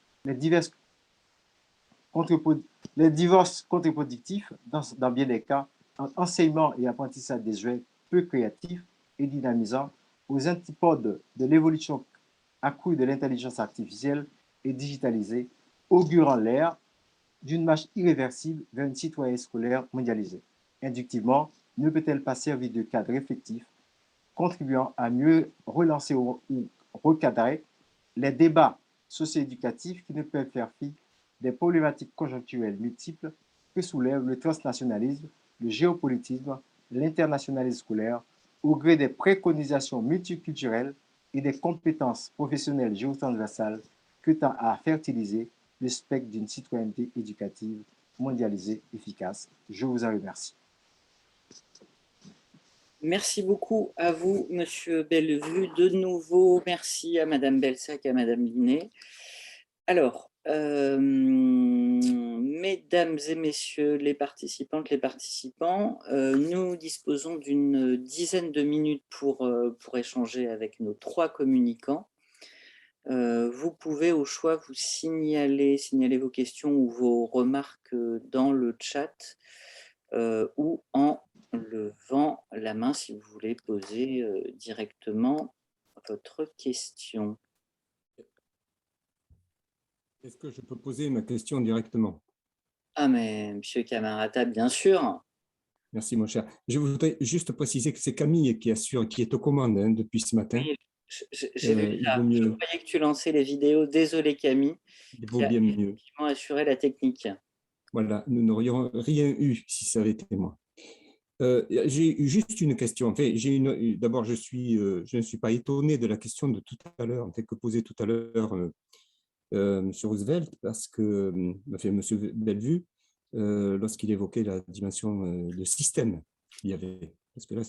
contre-productifs dans bien des cas entre enseignement et apprentissage des jeux peu créatifs et dynamisants aux antipodes de l'évolution accrue de l'intelligence artificielle et digitalisée, augurant l'ère d'une marche irréversible vers une citoyenneté scolaire mondialisée. Inductivement, ne peut-elle pas servir de cadre effectif contribuant à mieux relancer ou recadrer les débats socio-éducatifs qui ne peuvent faire fi des problématiques conjoncturelles multiples que soulèvent le transnationalisme, le géopolitisme, l'internationalisme scolaire, au gré des préconisations multiculturelles et des compétences professionnelles géotransversales que tend à fertiliser le spectre d'une citoyenneté éducative mondialisée efficace. Je vous en remercie. Merci beaucoup à vous, Monsieur Bellevue. De nouveau, merci à Madame Belsac et à Madame Linet. Alors, mesdames et messieurs les participantes, les participants, nous disposons d'une dizaine de minutes pour échanger avec nos 3 communicants. Vous pouvez au choix vous signaler vos questions ou vos remarques dans le chat ou en levant la main si vous voulez poser directement votre question. Est-ce que je peux poser ma question directement? Ah mais Monsieur Camarata, bien sûr. Merci mon cher. Je voudrais juste préciser que c'est Camille qui assure, qui est aux commandes hein, depuis ce matin. Oui, j'ai vu Il ça. vaut mieux, Je croyais que tu lançais les vidéos. Désolé Camille, il qui vaut a bien mieux. effectivement assuré la technique. Voilà, nous n'aurions rien eu si ça avait été moi. J'ai juste une question. En fait, d'abord, je ne suis pas étonné de la question de tout à l'heure, en fait, que posait tout à l'heure M. Roosevelt, parce que, enfin, M. Bellevue, lorsqu'il évoquait la dimension de système qu'il y avait, parce que là,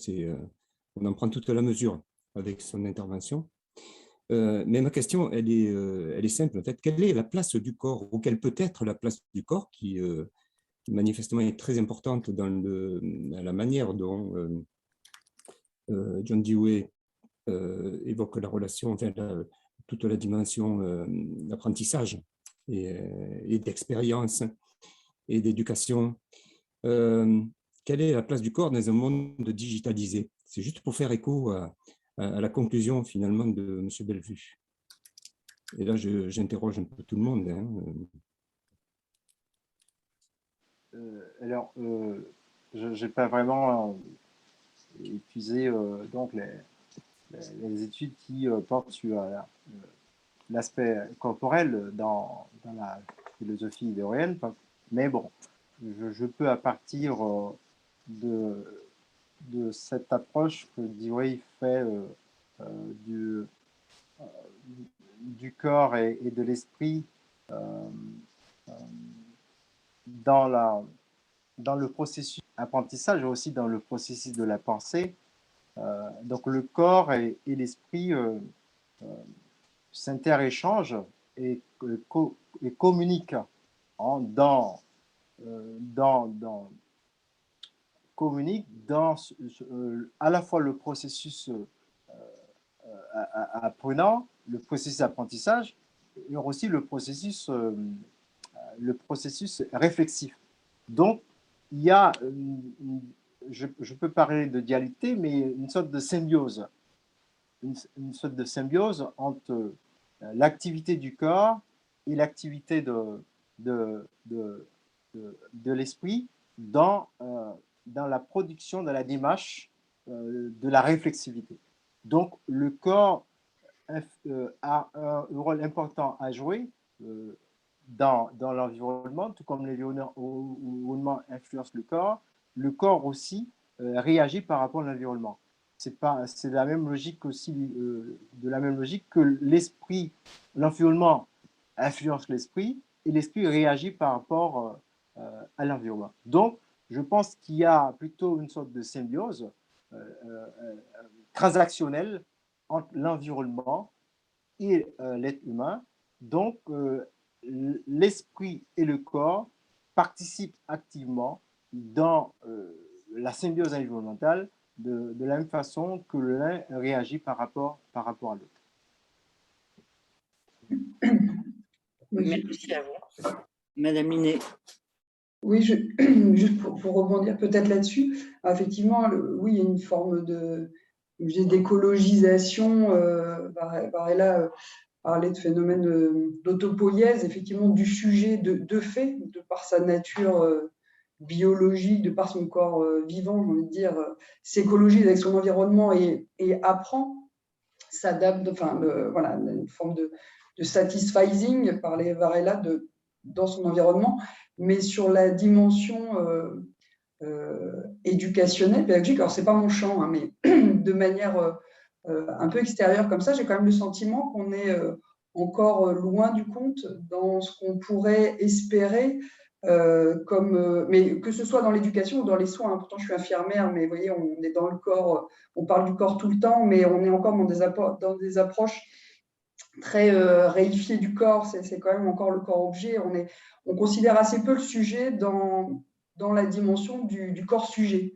on en prend toute la mesure avec son intervention. Mais ma question, elle est simple. En fait, quelle est la place du corps, ou quelle peut être la place du corps qui manifestement est très importante dans la manière dont John Dewey évoque la relation, enfin, toute la dimension d'apprentissage et d'expérience et d'éducation. Quelle est la place du corps dans un monde digitalisé? C'est juste pour faire écho à la conclusion finalement de M. Bellevue. Et là, j'interroge un peu tout le monde. Hein. Alors, je n'ai pas vraiment épuisé donc les études qui portent sur l'aspect corporel dans la philosophie idéorienne, mais bon, je peux à partir de de cette approche que Dewey fait du, du corps et de l'esprit dans le processus d'apprentissage et aussi dans le processus de la pensée. Donc le corps et l'esprit s'interéchangent et communiquent communiquent dans à la fois le processus apprenant, le processus d'apprentissage et aussi le processus réflexif. Donc, il y a, je peux parler de dualité, mais une sorte de symbiose. Une sorte de symbiose entre l'activité du corps et l'activité de l'esprit dans la production de la démarche de la réflexivité. Donc, le corps a un rôle important à jouer dans l'environnement, tout comme l'environnement influence le corps aussi réagit par rapport à l'environnement. C'est la même logique aussi, de la même logique que l'esprit, l'environnement influence l'esprit et l'esprit réagit par rapport à l'environnement. Donc, je pense qu'il y a plutôt une sorte de symbiose transactionnelle entre l'environnement et l'être humain. Donc, l'esprit et le corps participent activement dans la symbiose environnementale de la même façon que l'un réagit par rapport à l'autre. Merci à vous. Madame Linet. Oui, juste pour rebondir peut-être là-dessus, effectivement, oui, il y a une forme d'écologisation. Varela parlait de phénomène d'autopoïèse, effectivement, du sujet de fait, de par sa nature biologique, de par son corps vivant, j'ai envie de dire, s'écologise avec son environnement et apprend, s'adapte, enfin, voilà, une forme de satisfying, parlait Varela, dans son environnement, mais sur la dimension éducationnelle, pédagogique, alors c'est pas mon champ, hein, mais de manière un peu extérieure comme ça, j'ai quand même le sentiment qu'on est encore loin du compte dans ce qu'on pourrait espérer, mais que ce soit dans l'éducation ou dans les soins. Pourtant, je suis infirmière, mais vous voyez, on est dans le corps, on parle du corps tout le temps, mais on est encore dans des approches très réifiées du corps. C'est quand même encore le corps-objet. On considère assez peu le sujet dans la dimension du corps-sujet.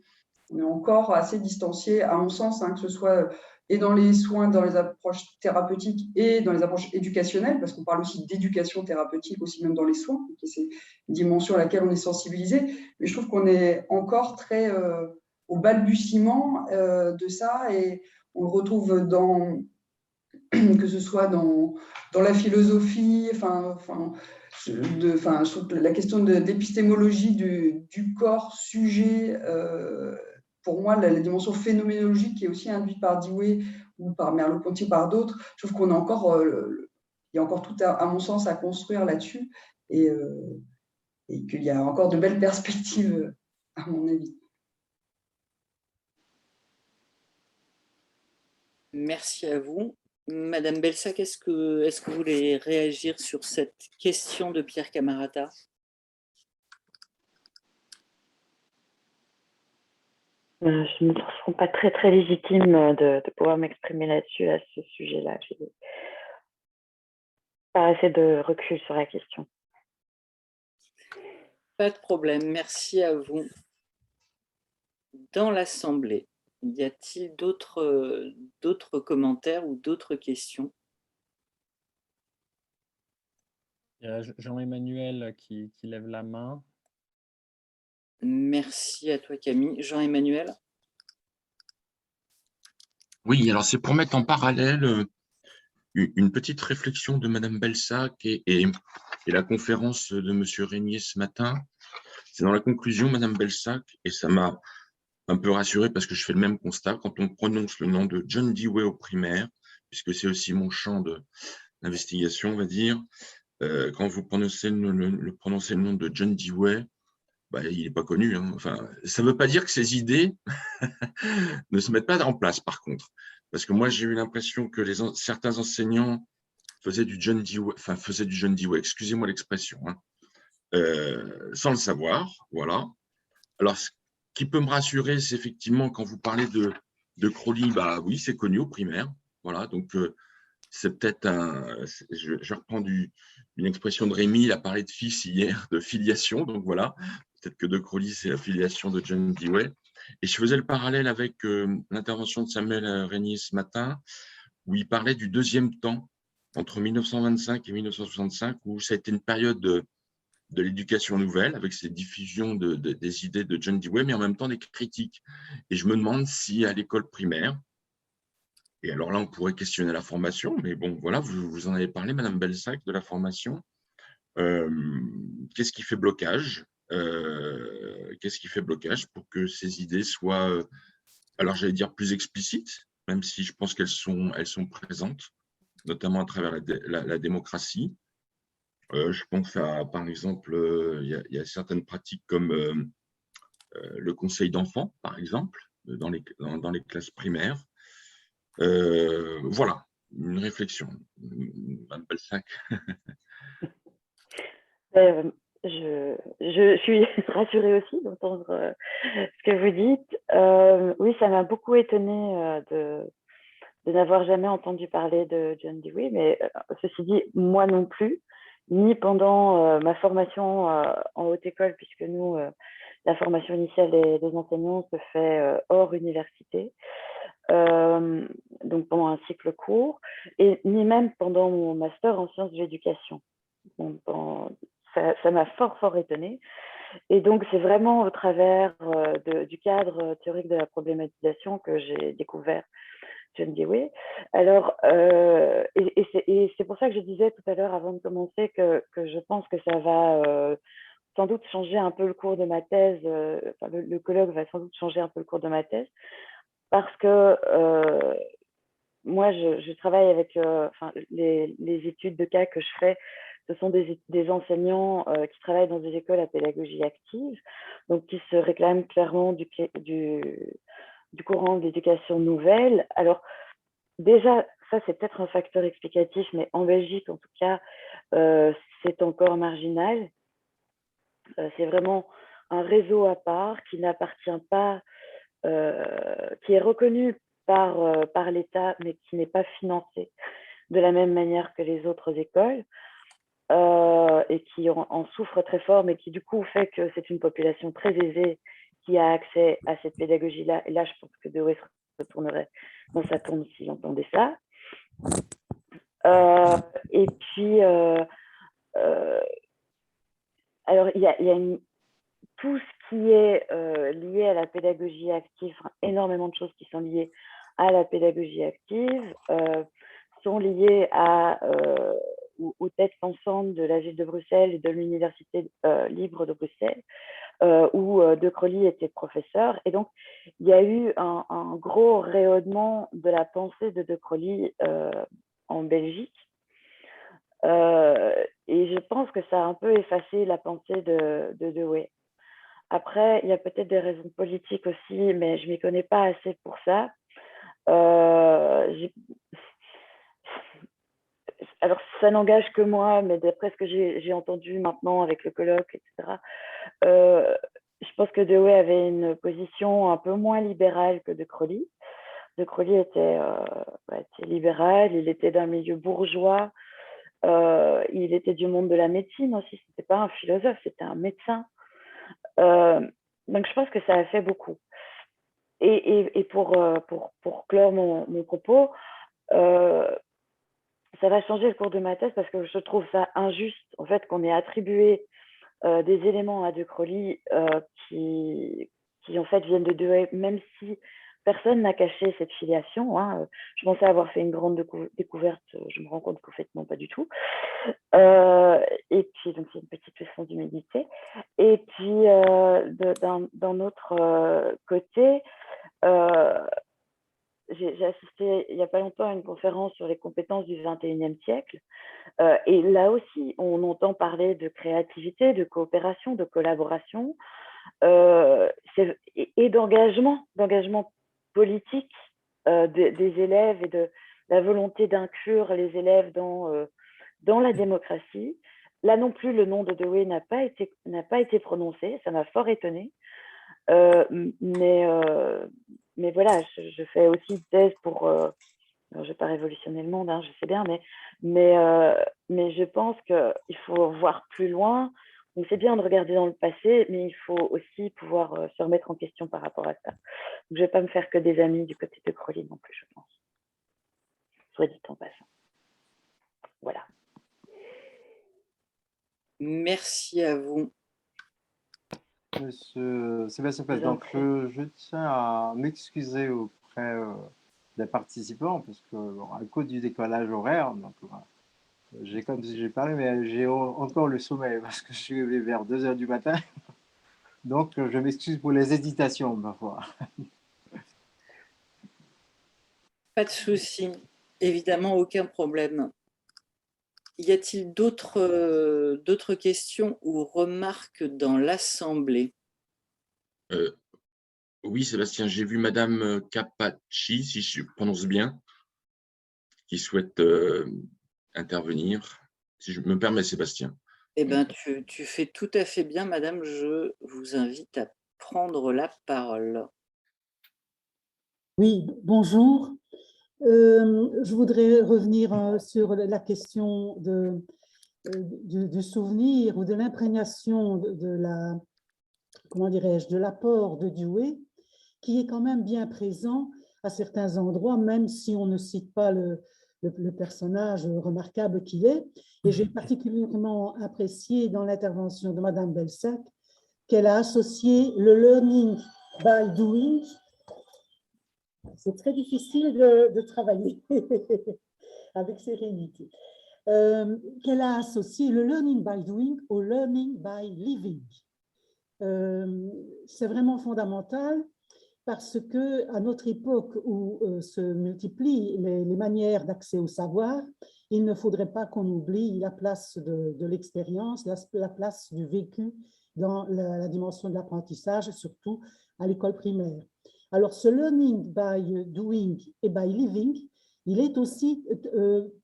On est encore assez distancié, à mon sens, hein, que ce soit et dans les soins, dans les approches thérapeutiques et dans les approches éducationnelles, parce qu'on parle aussi d'éducation thérapeutique, aussi même dans les soins, c'est une dimension à laquelle on est sensibilisé. Mais je trouve qu'on est encore très au balbutiement de ça, et on le retrouve que ce soit dans la philosophie, je trouve que la question d'épistémologie du corps sujet, pour moi, la dimension phénoménologique qui est aussi induite par Dewey ou par Merleau-Ponty ou par d'autres, je trouve qu'on a encore, il y a encore tout à mon sens à construire là-dessus, et qu'il y a encore de belles perspectives, à mon avis. Merci à vous. Madame Belsac, est-ce que vous voulez réagir sur cette question de Pierre Camarata? Je ne me trouve pas très, très légitime de pouvoir m'exprimer là-dessus, à ce sujet-là. J'ai pas assez de recul sur la question. Pas de problème, merci à vous. Dans l'Assemblée, y a-t-il d'autres commentaires ou d'autres questions? Il y a Jean-Emmanuel qui lève la main. Merci à toi, Camille. Jean-Emmanuel? Oui, alors c'est pour mettre en parallèle une petite réflexion de Madame Belsac et la conférence de Monsieur Régnier ce matin. C'est dans la conclusion, Madame Belsac, et ça m'a un peu rassuré parce que je fais le même constat, quand on prononce le nom de John Dewey au primaire, puisque c'est aussi mon champ d'investigation, on va dire, quand vous prononcez le nom de John Dewey, il n'est pas connu. Hein. Enfin, ça ne veut pas dire que ces idées ne se mettent pas en place, par contre. Parce que moi, j'ai eu l'impression que certains enseignants faisaient du John Dewey, excusez-moi l'expression, hein, sans le savoir. Voilà. Alors, ce qui peut me rassurer, c'est effectivement quand vous parlez de Crowley, bah oui, c'est connu au primaire. Voilà, donc c'est peut-être je reprends une expression de Rémi, il a parlé de fils hier, de filiation, donc voilà, peut-être que de Crowley, c'est la filiation de John Dewey. Et je faisais le parallèle avec l'intervention de Samuel Régnier ce matin, où il parlait du deuxième temps, entre 1925 et 1965, où ça a été une période de l'éducation nouvelle, avec ces diffusions des idées de John Dewey, mais en même temps des critiques. Et je me demande si à l'école primaire, et alors là, on pourrait questionner la formation, mais bon, voilà, vous en avez parlé, Madame Belsac, de la formation. Qu'est-ce qui fait blocage Qu'est-ce qui fait blocage pour que ces idées soient, alors j'allais dire plus explicites, même si je pense qu'elles sont présentes, notamment à travers la démocratie. Je pense à, par exemple, il y a certaines pratiques comme le conseil d'enfants, par exemple, dans les classes primaires. Voilà, une réflexion. Madame Belsac. Je suis rassurée aussi d'entendre ce que vous dites. Oui, ça m'a beaucoup étonnée de n'avoir jamais entendu parler de John Dewey, mais ceci dit, moi non plus, ni pendant ma formation en haute école, puisque nous, la formation initiale des enseignants se fait hors université, donc pendant un cycle court, et ni même pendant mon master en sciences de l'éducation. Ça m'a fort étonnée. Et donc, c'est vraiment au travers du cadre théorique de la problématisation que j'ai découvert John Dewey. Alors, et c'est pour ça que je disais tout à l'heure, avant de commencer, que je pense que ça va sans doute changer un peu le cours de ma thèse. Enfin, le colloque va sans doute changer un peu le cours de ma thèse, parce que moi, je travaille avec les études de cas que je fais. Ce sont des enseignants qui travaillent dans des écoles à pédagogie active, donc qui se réclament clairement du courant d'éducation nouvelle. Alors, déjà, ça, c'est peut-être un facteur explicatif, mais en Belgique, en tout cas, c'est encore marginal. C'est vraiment un réseau à part qui n'appartient pas, qui est reconnu par l'État, mais qui n'est pas financé de la même manière que les autres écoles. Et qui en souffre très fort, mais qui du coup fait que c'est une population très aisée qui a accès à cette pédagogie-là. Et là, je pense que Dewey se retournerait dans sa tombe s'il entendait ça. Et puis, alors, il y a tout ce qui est lié à la pédagogie active, énormément de choses qui sont liées à la pédagogie active, sont liées aux têtes pensantes de la ville de Bruxelles et de l'Université libre de Bruxelles, où De Crowley était professeur. Et donc, il y a eu un gros rayonnement de la pensée de Crowley en Belgique. Et je pense que ça a un peu effacé la pensée de Dewey. Après, il y a peut-être des raisons politiques aussi, mais je ne m'y connais pas assez pour ça. Alors, ça n'engage que moi, mais d'après ce que j'ai entendu maintenant avec le colloque, etc., je pense que Dewey avait une position un peu moins libérale que De Crowley. De Crowley était libéral, il était d'un milieu bourgeois, il était du monde de la médecine aussi, ce n'était pas un philosophe, c'était un médecin. Donc, je pense que ça a fait beaucoup. Et pour clore mon propos, ça va changer le cours de ma thèse parce que je trouve ça injuste en fait qu'on ait attribué des éléments à De Crowley qui en fait viennent de Dewey, même si personne n'a caché cette filiation. Hein. Je pensais avoir fait une grande découverte, je me rends compte qu'en fait non, pas du tout. Et puis donc c'est une petite leçon d'humilité. Et puis d'un autre côté, j'ai assisté il n'y a pas longtemps à une conférence sur les compétences du XXIe siècle. Et là aussi, on entend parler de créativité, de coopération, de collaboration. et d'engagement politique des élèves et de la volonté d'inclure les élèves dans la démocratie. Là non plus, le nom de Dewey n'a pas été prononcé, ça m'a fort étonnée. Mais voilà, je fais aussi une thèse pour... je ne vais pas révolutionner le monde, hein, je sais bien, mais je pense qu'il faut voir plus loin. Donc, c'est bien de regarder dans le passé, mais il faut aussi pouvoir se remettre en question par rapport à ça. Donc, je ne vais pas me faire que des amis du côté de Crowley non plus, je pense. Soit dit en passant. Voilà. Merci à vous. Monsieur Sébastien Paz, donc je tiens à m'excuser auprès des participants parce que, bon, à cause du décalage horaire, donc, comme j'ai parlé, mais j'ai encore le sommeil parce que je suis levé vers 2 h du matin. Donc, je m'excuse pour les hésitations, parfois. Pas de souci, évidemment, aucun problème. Y a-t-il d'autres questions ou remarques dans l'Assemblée? Oui, Sébastien, j'ai vu Madame Capacci, si je prononce bien, qui souhaite intervenir. Si je me permets, Sébastien. Eh bien, tu fais tout à fait bien, madame. Je vous invite à prendre la parole. Oui, bonjour. Je voudrais revenir sur la question du souvenir ou de l'imprégnation comment dirais-je, de l'apport de Dewey, qui est quand même bien présent à certains endroits, même si on ne cite pas le personnage remarquable qu'il est. Et j'ai particulièrement apprécié dans l'intervention de Madame Belsac qu'elle a associé le learning by doing. C'est très difficile de travailler avec sérénité. Qu'elle a associé le learning by doing au learning by living. C'est vraiment fondamental parce qu'à notre époque où se multiplient les manières d'accès au savoir, il ne faudrait pas qu'on oublie la place de l'expérience, la place du vécu dans la dimension de l'apprentissage, surtout à l'école primaire. Alors, ce learning by doing et by living, il est aussi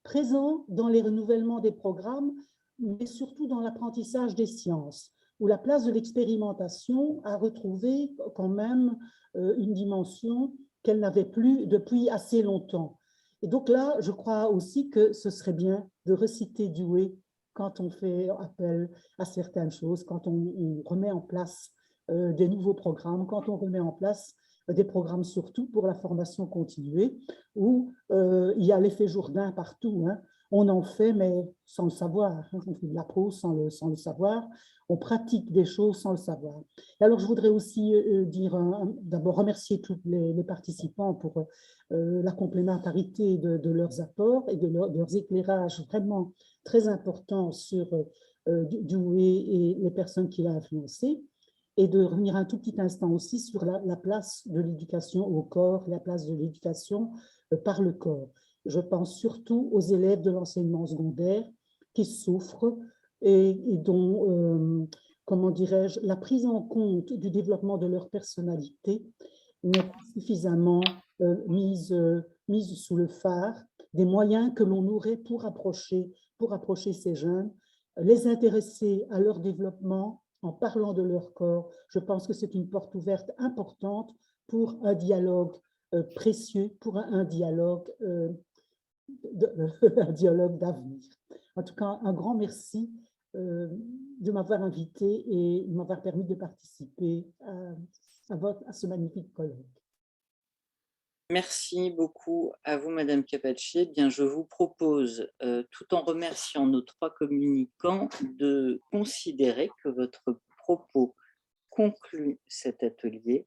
présent dans les renouvellements des programmes, mais surtout dans l'apprentissage des sciences, où la place de l'expérimentation a retrouvé quand même une dimension qu'elle n'avait plus depuis assez longtemps. Et donc là, je crois aussi que ce serait bien de reciter Dewey quand on fait appel à certaines choses, quand on remet en place des nouveaux programmes, quand on remet en place des programmes surtout pour la formation continuée, où il y a l'effet Jourdain partout, hein. On en fait, mais sans le savoir. On fait de la prose sans le savoir. On pratique des choses sans le savoir. Et alors, je voudrais aussi d'abord remercier tous les participants pour la complémentarité de leurs apports et de leurs éclairages vraiment très importants sur Dewey et les personnes qui l'ont influencé. Et de revenir un tout petit instant aussi sur la place de l'éducation au corps, la place de l'éducation par le corps. Je pense surtout aux élèves de l'enseignement secondaire qui souffrent et dont, comment dirais-je, la prise en compte du développement de leur personnalité n'est pas suffisamment mise sous le phare des moyens que l'on aurait pour approcher ces jeunes, les intéresser à leur développement en parlant de leur corps. Je pense que c'est une porte ouverte importante pour un dialogue précieux, pour un dialogue d'avenir. En tout cas, un grand merci de m'avoir invité et de m'avoir permis de participer à ce magnifique colloque. Merci beaucoup à vous, Madame Capacci. Bien, je vous propose, tout en remerciant nos 3 communicants, de considérer que votre propos conclut cet atelier